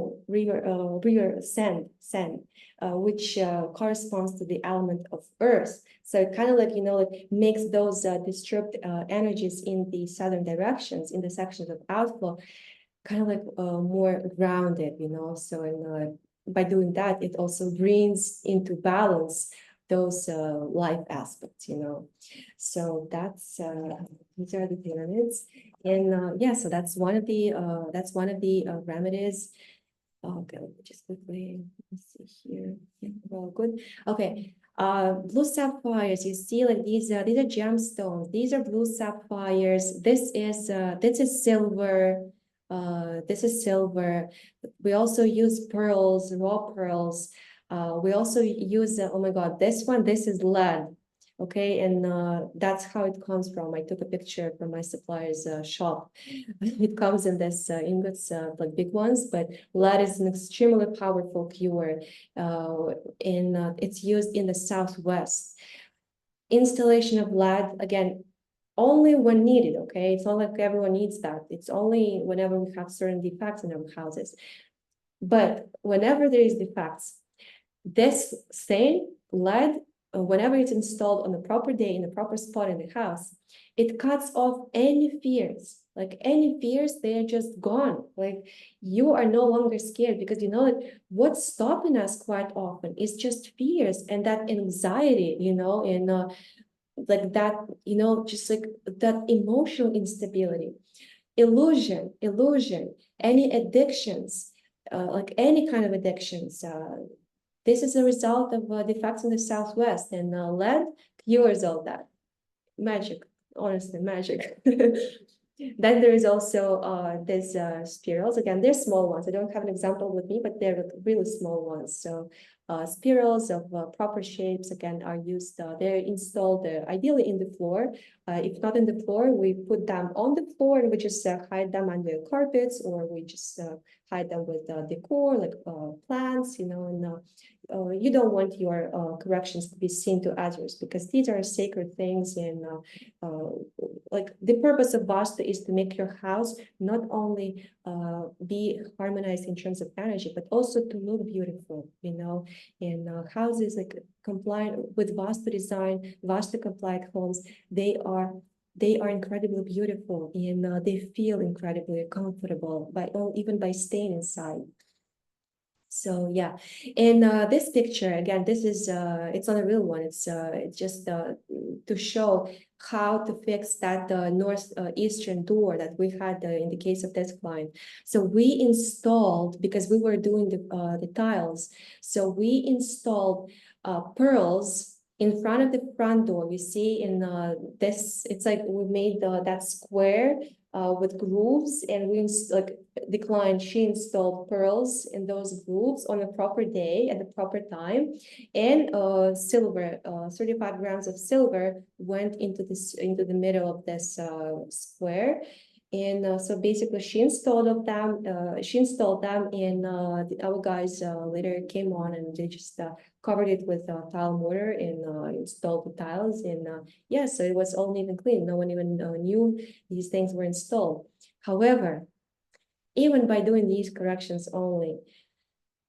which corresponds to the element of earth. So it kind of like, like makes those disturbed energies in the southern directions, in the sections of outflow, kind of like more grounded, So by doing that, it also brings into balance those life aspects, So that's these are the pyramids. And yeah, so that's one of the remedies. Okay, let me just quickly see here. Yeah, well, good. Okay, blue sapphires. You see, like these are gemstones. These are blue sapphires. This is silver. This is silver. We also use pearls, raw pearls. We also use oh my God, this is lead. Okay, and that's how it comes from. I took a picture from my supplier's shop. It comes in this ingots, like big ones, but lead is an extremely powerful cure, and it's used in the Southwest. Installation of lead, again, only when needed, okay? It's not like everyone needs that. It's only whenever we have certain defects in our houses. But whenever there is defects, this same lead, whenever it's installed on the proper day in the proper spot in the house, it cuts off any fears. Like any fears, they are just gone. Like you are no longer scared because you know that what's stopping us quite often is just fears and that anxiety, and like that, just like that emotional instability, illusion, any addictions, like any kind of addictions. This is a result of defects in the Southwest, and lead cures all that. Magic, honestly, magic. Then there is also these spirals. Again, they're small ones. I don't have an example with me, but they're really small ones. So spirals of proper shapes, again, are used. They're installed ideally in the floor. If not in the floor, we put them on the floor and we just hide them under carpets, or we just hide them with decor, like plants, you know, and you don't want your corrections to be seen to others because these are sacred things. And like the purpose of Vastu is to make your house not only be harmonized in terms of energy, but also to look beautiful, you know. And houses like compliant with Vastu design, Vastu compliant homes, they are incredibly beautiful, and they feel incredibly comfortable by even by staying inside. So yeah, and this picture again, this is it's not a real one. It's just to show how to fix that north eastern door that we had in the case of this client. So we installed, because we were doing the tiles, so we installed pearls in front of the front door. You see in this, it's like we made that square with grooves, and we like the client, she installed pearls in those grooves on a proper day at the proper time, and silver, 35 grams of silver went into the middle of this square. And so basically she installed them, and our guys later came on and they just covered it with tile mortar and installed the tiles. And yeah, so it was all neat and clean. No one even knew these things were installed. However, even by doing these corrections only,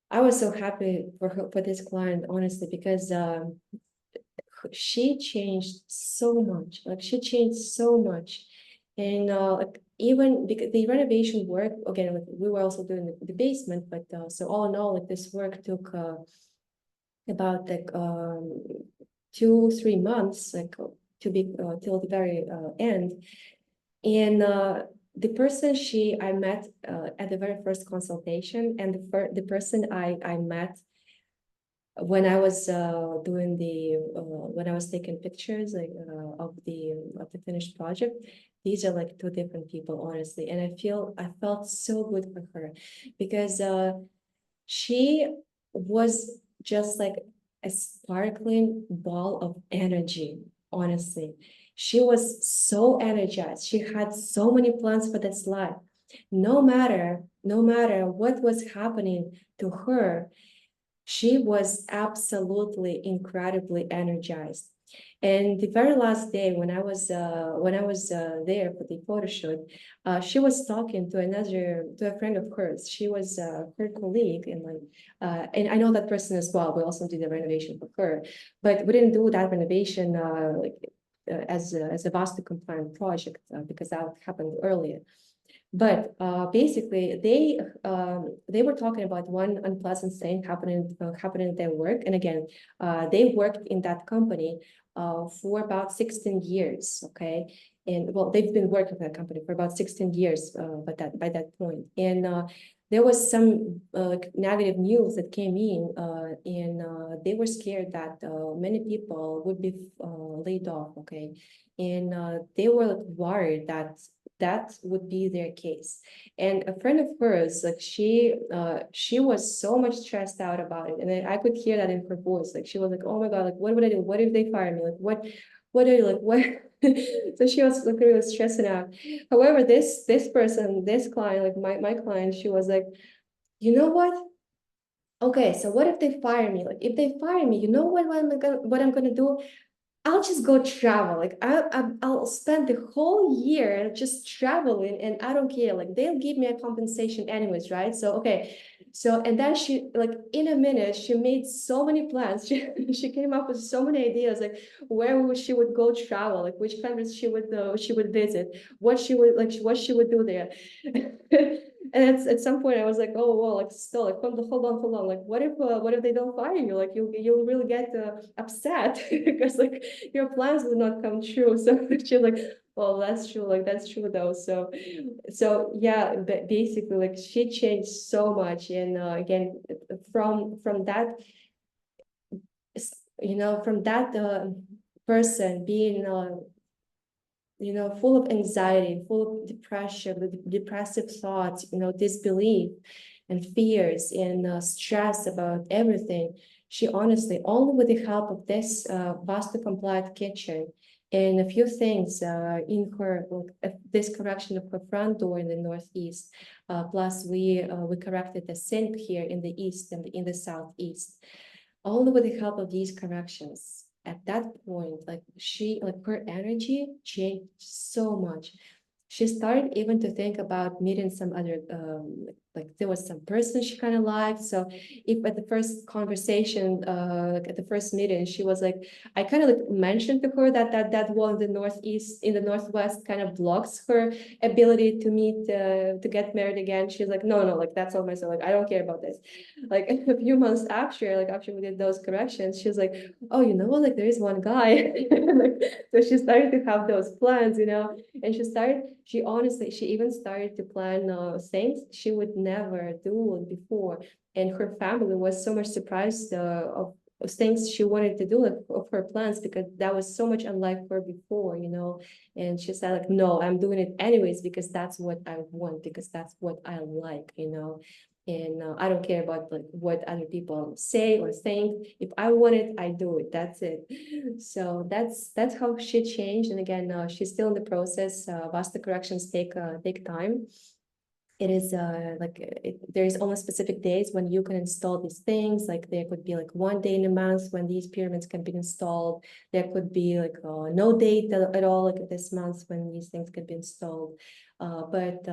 I was so happy for this client, honestly, because she changed so much. Like she changed so much. And like even because the renovation work, again, like, we were also doing the basement, but so all in all, like this work took about like 2-3 months, like to be till the very end. And the person I met at the very first consultation, and the person I met when I was doing when I was taking pictures like of the finished project. These are like two different people, honestly, and I felt so good for her because she was just like a sparkling ball of energy, honestly. She was so energized. She had so many plans for this life. No matter what was happening to her, she was absolutely incredibly energized. And the very last day when I was there for the photo shoot, she was talking to a friend of hers. She was her colleague, and I know that person as well. We also did the renovation for her, but we didn't do that renovation as a Vastu compliant project because that happened earlier. But basically, they were talking about one unpleasant thing happening at their work. And again, they worked in that company for about 16 years. Okay, and well, they've been working for that company for about 16 years. But by that point, and there was some negative news that came in, and they were scared that many people would be laid off. Okay, and they were like, worried that would be their case. And a friend of hers, like she was so much stressed out about it, and I could hear that in her voice. Like she was like, "Oh my God, like what would I do? What if they fire me? Like what are you like what?" So she was like really stressing out. However, this person, this client, like my client, she was like, "You know what? Okay, so what if they fire me? Like if they fire me, you know what I'm gonna do? I'll just go travel. Like I'll spend the whole year just traveling, and I don't care. Like they'll give me a compensation anyways, right? So okay, so and then she like in a minute she made so many plans. She came up with so many ideas, like where she would go travel, like which countries she would visit, what she would do there. And at some point I was like, oh well, like still like hold on, like what if they don't fire you? Like you'll really get upset because like your plans will not come true. So she's like, well, that's true, like that's true though. So yeah, but basically like she changed so much. And again, from that, from that person being full of anxiety, full of depression, with depressive thoughts, disbelief and fears and stress about everything. She honestly, only with the help of this Vastu compliant kitchen and a few things in her, this correction of her front door in the northeast, Plus we corrected the sink here in the east and in the southeast. Only with the help of these corrections, at that point, like her energy changed so much. She started even to think about meeting some other, like there was some person she kind of liked. So if at the first conversation, like at the first meeting, she was like, I kind of like mentioned to her that wall in the northeast, in the northwest, kind of blocks her ability to meet, to get married again. She's like, no, like that's all myself. Like I don't care about this. Like a few months after, like after we did those corrections, she was like, oh, you know what? Like there is one guy. So she started to have those plans, and she even started to plan things she would never do before. And her family was so much surprised of things she wanted to do, like of her plans, because that was so much unlike her before, and she said like, no, I'm doing it anyways because that's what I want, because that's what I like, and I don't care about like what other people say or think. If I want it, I do it. That's it. So that's how she changed. And again, she's still in the process. Vastu corrections take time. It is there is only specific days when you can install these things. Like there could be like one day in a month when these pyramids can be installed. There could be like no date at all, like this month when these things can be installed. But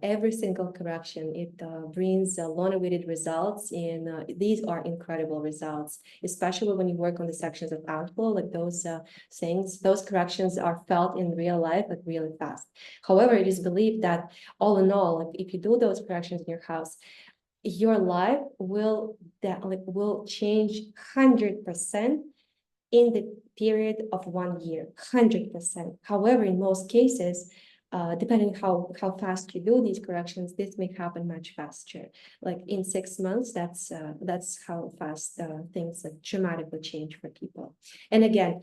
every single correction, it brings long-awaited results, and these are incredible results, especially when you work on the sections of outflow, like those things. Those corrections are felt in real life, like really fast. However, it is believed that all in all, like if you do those corrections in your house, your life will change 100% in the period of 1 year, 100%. However, in most cases, depending how fast you do these corrections, this may happen much faster. Like in 6 months, that's how fast things like dramatically change for people. And again,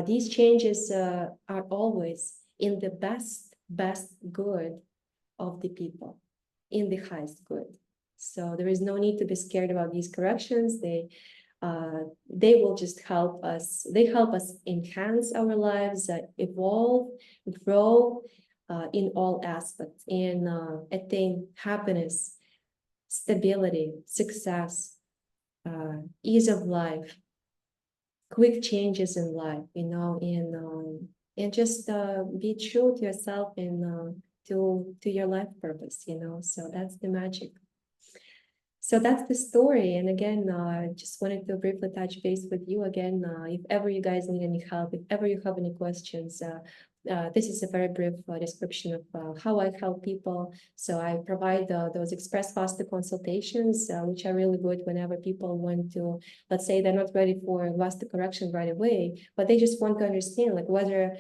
these changes are always in the best good of the people, in the highest good. So there is no need to be scared about these corrections. They will just help us. They help us enhance our lives, evolve, grow in all aspects, and attain happiness, stability, success, ease of life, quick changes in life, and just be true to yourself and to your life purpose, So that's the magic. So that's the story. And again, just wanted to briefly touch base with you again. If ever you guys need any help, if ever you have any questions, this is a very brief description of how I help people. So I provide those express Vastu consultations, which are really good whenever people want to, let's say they're not ready for Vastu correction right away, but they just want to understand like whether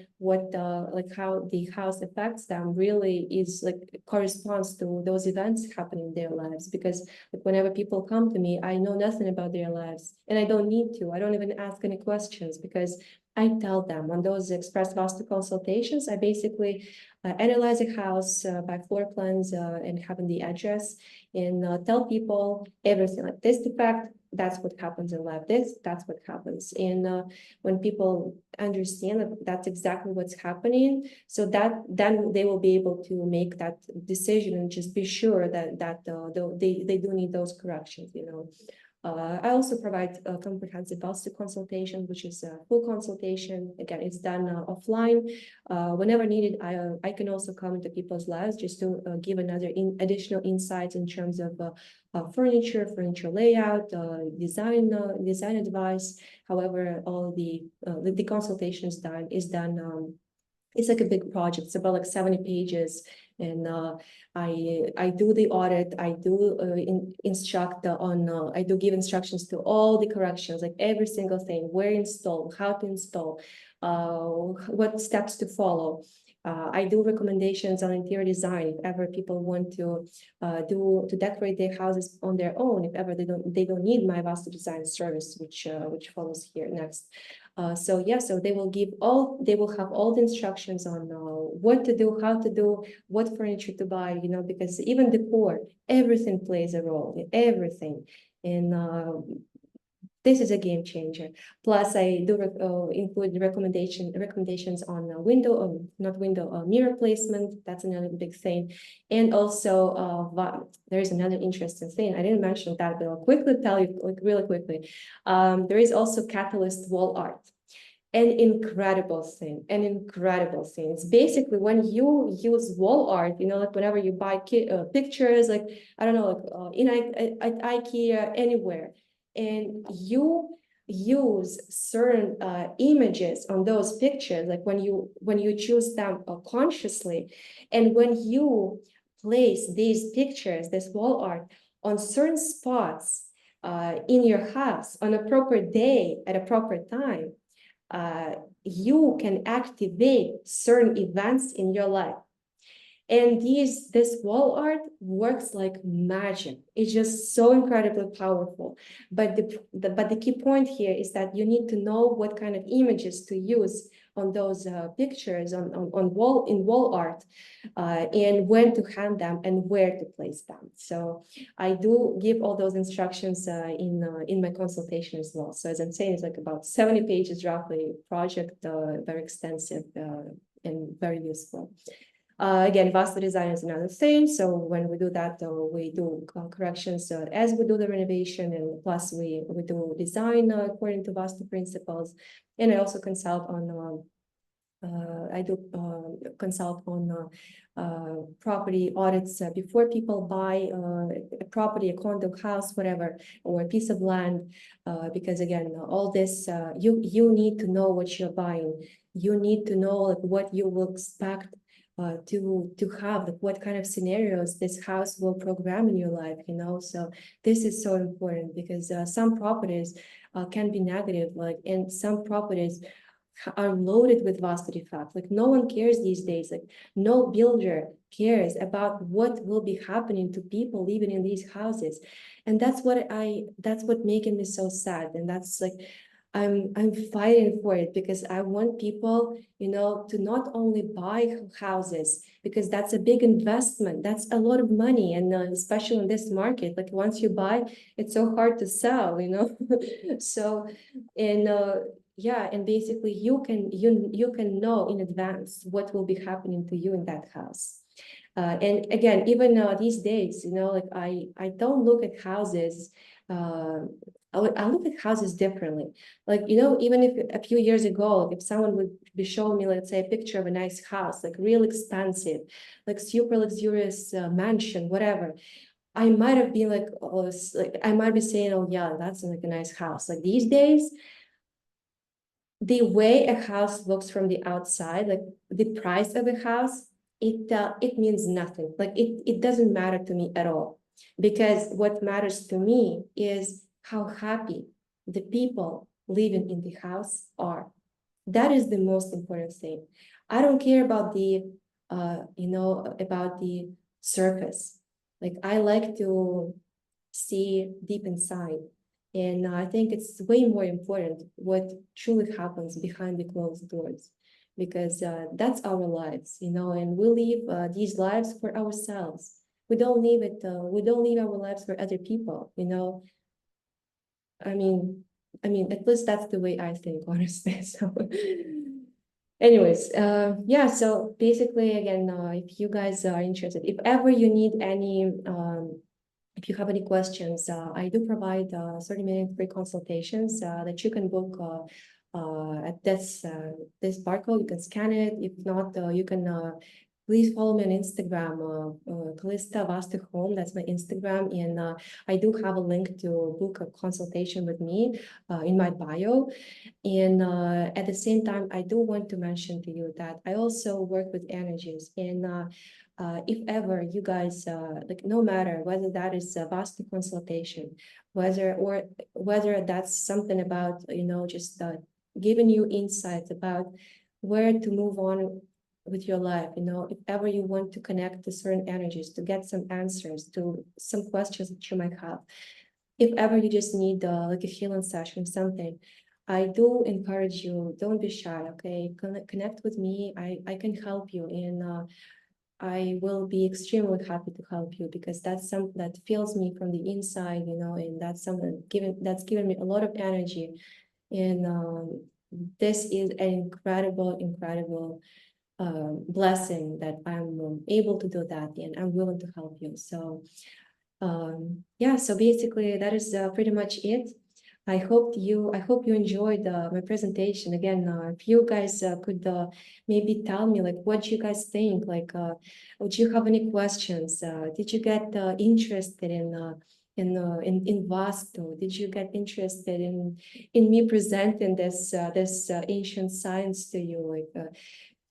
how the house affects them really is like corresponds to those events happening in their lives. Because like whenever people come to me, I know nothing about their lives, and I don't need to. I don't even ask any questions, because I tell them on those express Vastu consultations, I basically analyze a house by floor plans and having the address, and tell people everything, like this defect, that's what happens in life, that's what happens. And when people understand that that's exactly what's happening, so that then they will be able to make that decision and just be sure that they do need those corrections, I also provide a comprehensive Vastu consultation, which is a full consultation. Again, it's done offline. Whenever needed, I can also come into people's lives just to give additional insights in terms of furniture layout, design advice. However, all the consultation is done. It's like a big project. It's about like 70 pages, and I do the audit. I do instruct on. I do give instructions to all the corrections, like every single thing, where to install, how to install, what steps to follow. I do recommendations on interior design if ever people want to decorate their houses on their own. If ever they don't need my Vastu design service, which follows here next. So they will have all the instructions on what to do, how to do, what furniture to buy, because even decor, everything plays a role, everything. And this is a game changer. Plus, I do include recommendations on mirror placement. That's another big thing. And also, there is another interesting thing. I didn't mention that, but I'll quickly tell you, like really quickly. There is also catalyst wall art. An incredible thing. It's basically when you use wall art, like whenever you buy pictures, like, I don't know, like at IKEA, anywhere, and you use certain images on those pictures, like when you choose them consciously, and when you place these pictures, this wall art, on certain spots in your house on a proper day at a proper time, you can activate certain events in your life. And this wall art works like magic. It's just so incredibly powerful. But the key point here is that you need to know what kind of images to use on those pictures on wall art, and when to hand them and where to place them. So I do give all those instructions in my consultation as well. So as I'm saying, it's like about 70 pages roughly project, very extensive and very useful. Again, Vastu design is another thing. So when we do that, we do corrections as we do the renovation, and plus we do design according to Vastu principles. And I also consult on consult on property audits before people buy a property, a condo, house, whatever, or a piece of land, because again, all this you need to know what you're buying. You need to know like what you will expect to have, like what kind of scenarios this house will program in your life, so this is so important, because some properties can be negative, like, and some properties are loaded with Vastu defects. Like no one cares these days, like no builder cares about what will be happening to people living in these houses. And that's what making me so sad. And that's like I'm fighting for it, because I want people, to not only buy houses, because that's a big investment. That's a lot of money. And especially in this market, like once you buy, it's so hard to sell, So, and yeah, and basically you can know in advance what will be happening to you in that house. And again, even these days, like I don't look at houses. I look at houses differently. Like, even if a few years ago, if someone would be showing me, let's say, a picture of a nice house, like real expensive, like super luxurious mansion, whatever, I might have been like, oh, like I might be saying, oh yeah, that's like a nice house. Like these days, the way a house looks from the outside, like the price of a house, it means nothing. Like it doesn't matter to me at all, because what matters to me is how happy the people living in the house are. That is the most important thing. I don't care about the about the surface. Like I like to see deep inside. And I think it's way more important what truly happens behind the closed doors, because that's our lives, and we live these lives for ourselves. We don't live it. We don't live our lives for other people. I mean, at least that's the way I think, honestly. So, anyways, yeah. So basically, again, if you guys are interested, if ever you need any if you have any questions, I do provide 30-minute free consultations that you can book at this barcode. You can scan it. If not, you can please follow me on Instagram, Kalista Vastu Home. That's my Instagram, and I do have a link to book a consultation with me in my bio. And at the same time, I do want to mention to you that I also work with energies, and if ever you guys like, no matter whether that is a Vastu consultation, whether that's something about just giving you insights about where to move on with your life, if ever you want to connect to certain energies to get some answers to some questions that you might have, if ever you just need like a healing session, something, I do encourage you, don't be shy, okay? Connect with me. I can help you, and I will be extremely happy to help you because that's something that fills me from the inside, you know, and that's something that's given me a lot of energy. And this is an incredible blessing that I'm able to do that, and I'm willing to help you. So yeah, so basically that is pretty much it. I hope you enjoyed my presentation. Again, if you guys could maybe tell me like what you guys think, like would you have any questions? Did you get interested in Vastu? Did you get interested in me presenting this ancient science to you? Like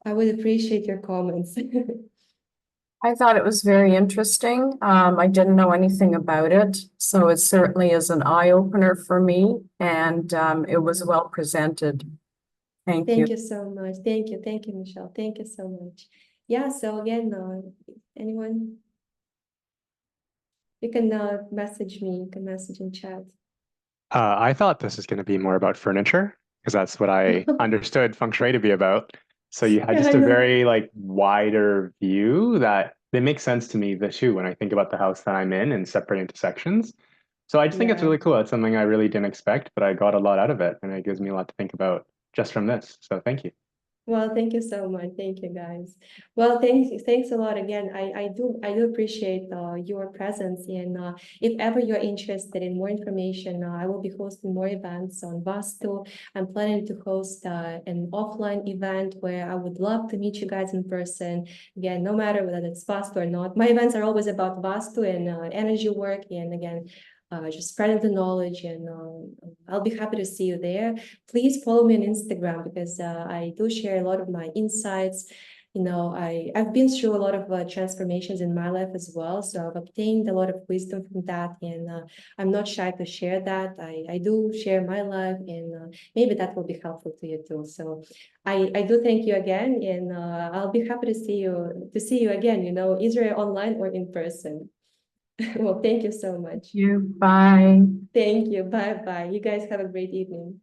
I would appreciate your comments. I thought it was very interesting. I didn't know anything about it, so it certainly is an eye opener for me, and it was well presented. Thank you. Thank you so much. Thank you, Michelle. Thank you so much. Yeah, so again, anyone, you can message me, you can message in chat. I thought this was going to be more about furniture because that's what I understood feng shui to be about. So you had Yeah, just I a know. very like wider view that it makes sense to me, the shoe, when I think about the house that I'm in and separate into sections. So I just think it's Yeah. really cool. It's something I really didn't expect, but I got a lot out of it, and it gives me a lot to think about just from this. So thank you. Well, thank you so much. Thank you, guys. Well, thanks a lot again. I do appreciate your presence. And if ever you're interested in more information, I will be hosting more events on Vastu. I'm planning to host an offline event where I would love to meet you guys in person. Again, no matter whether it's Vastu or not, my events are always about Vastu and energy work. And again, just spreading the knowledge. And I'll be happy to see you there. Please follow me on Instagram because I do share a lot of my insights. You know, I've been through a lot of transformations in my life as well. So I've obtained a lot of wisdom from that. And I'm not shy to share that. I do share my life, and maybe that will be helpful to you too. So I do thank you again. And I'll be happy to see you again, you know, either online or in person. Well, thank you so much. You, bye. Thank you. Bye bye. You guys have a great evening.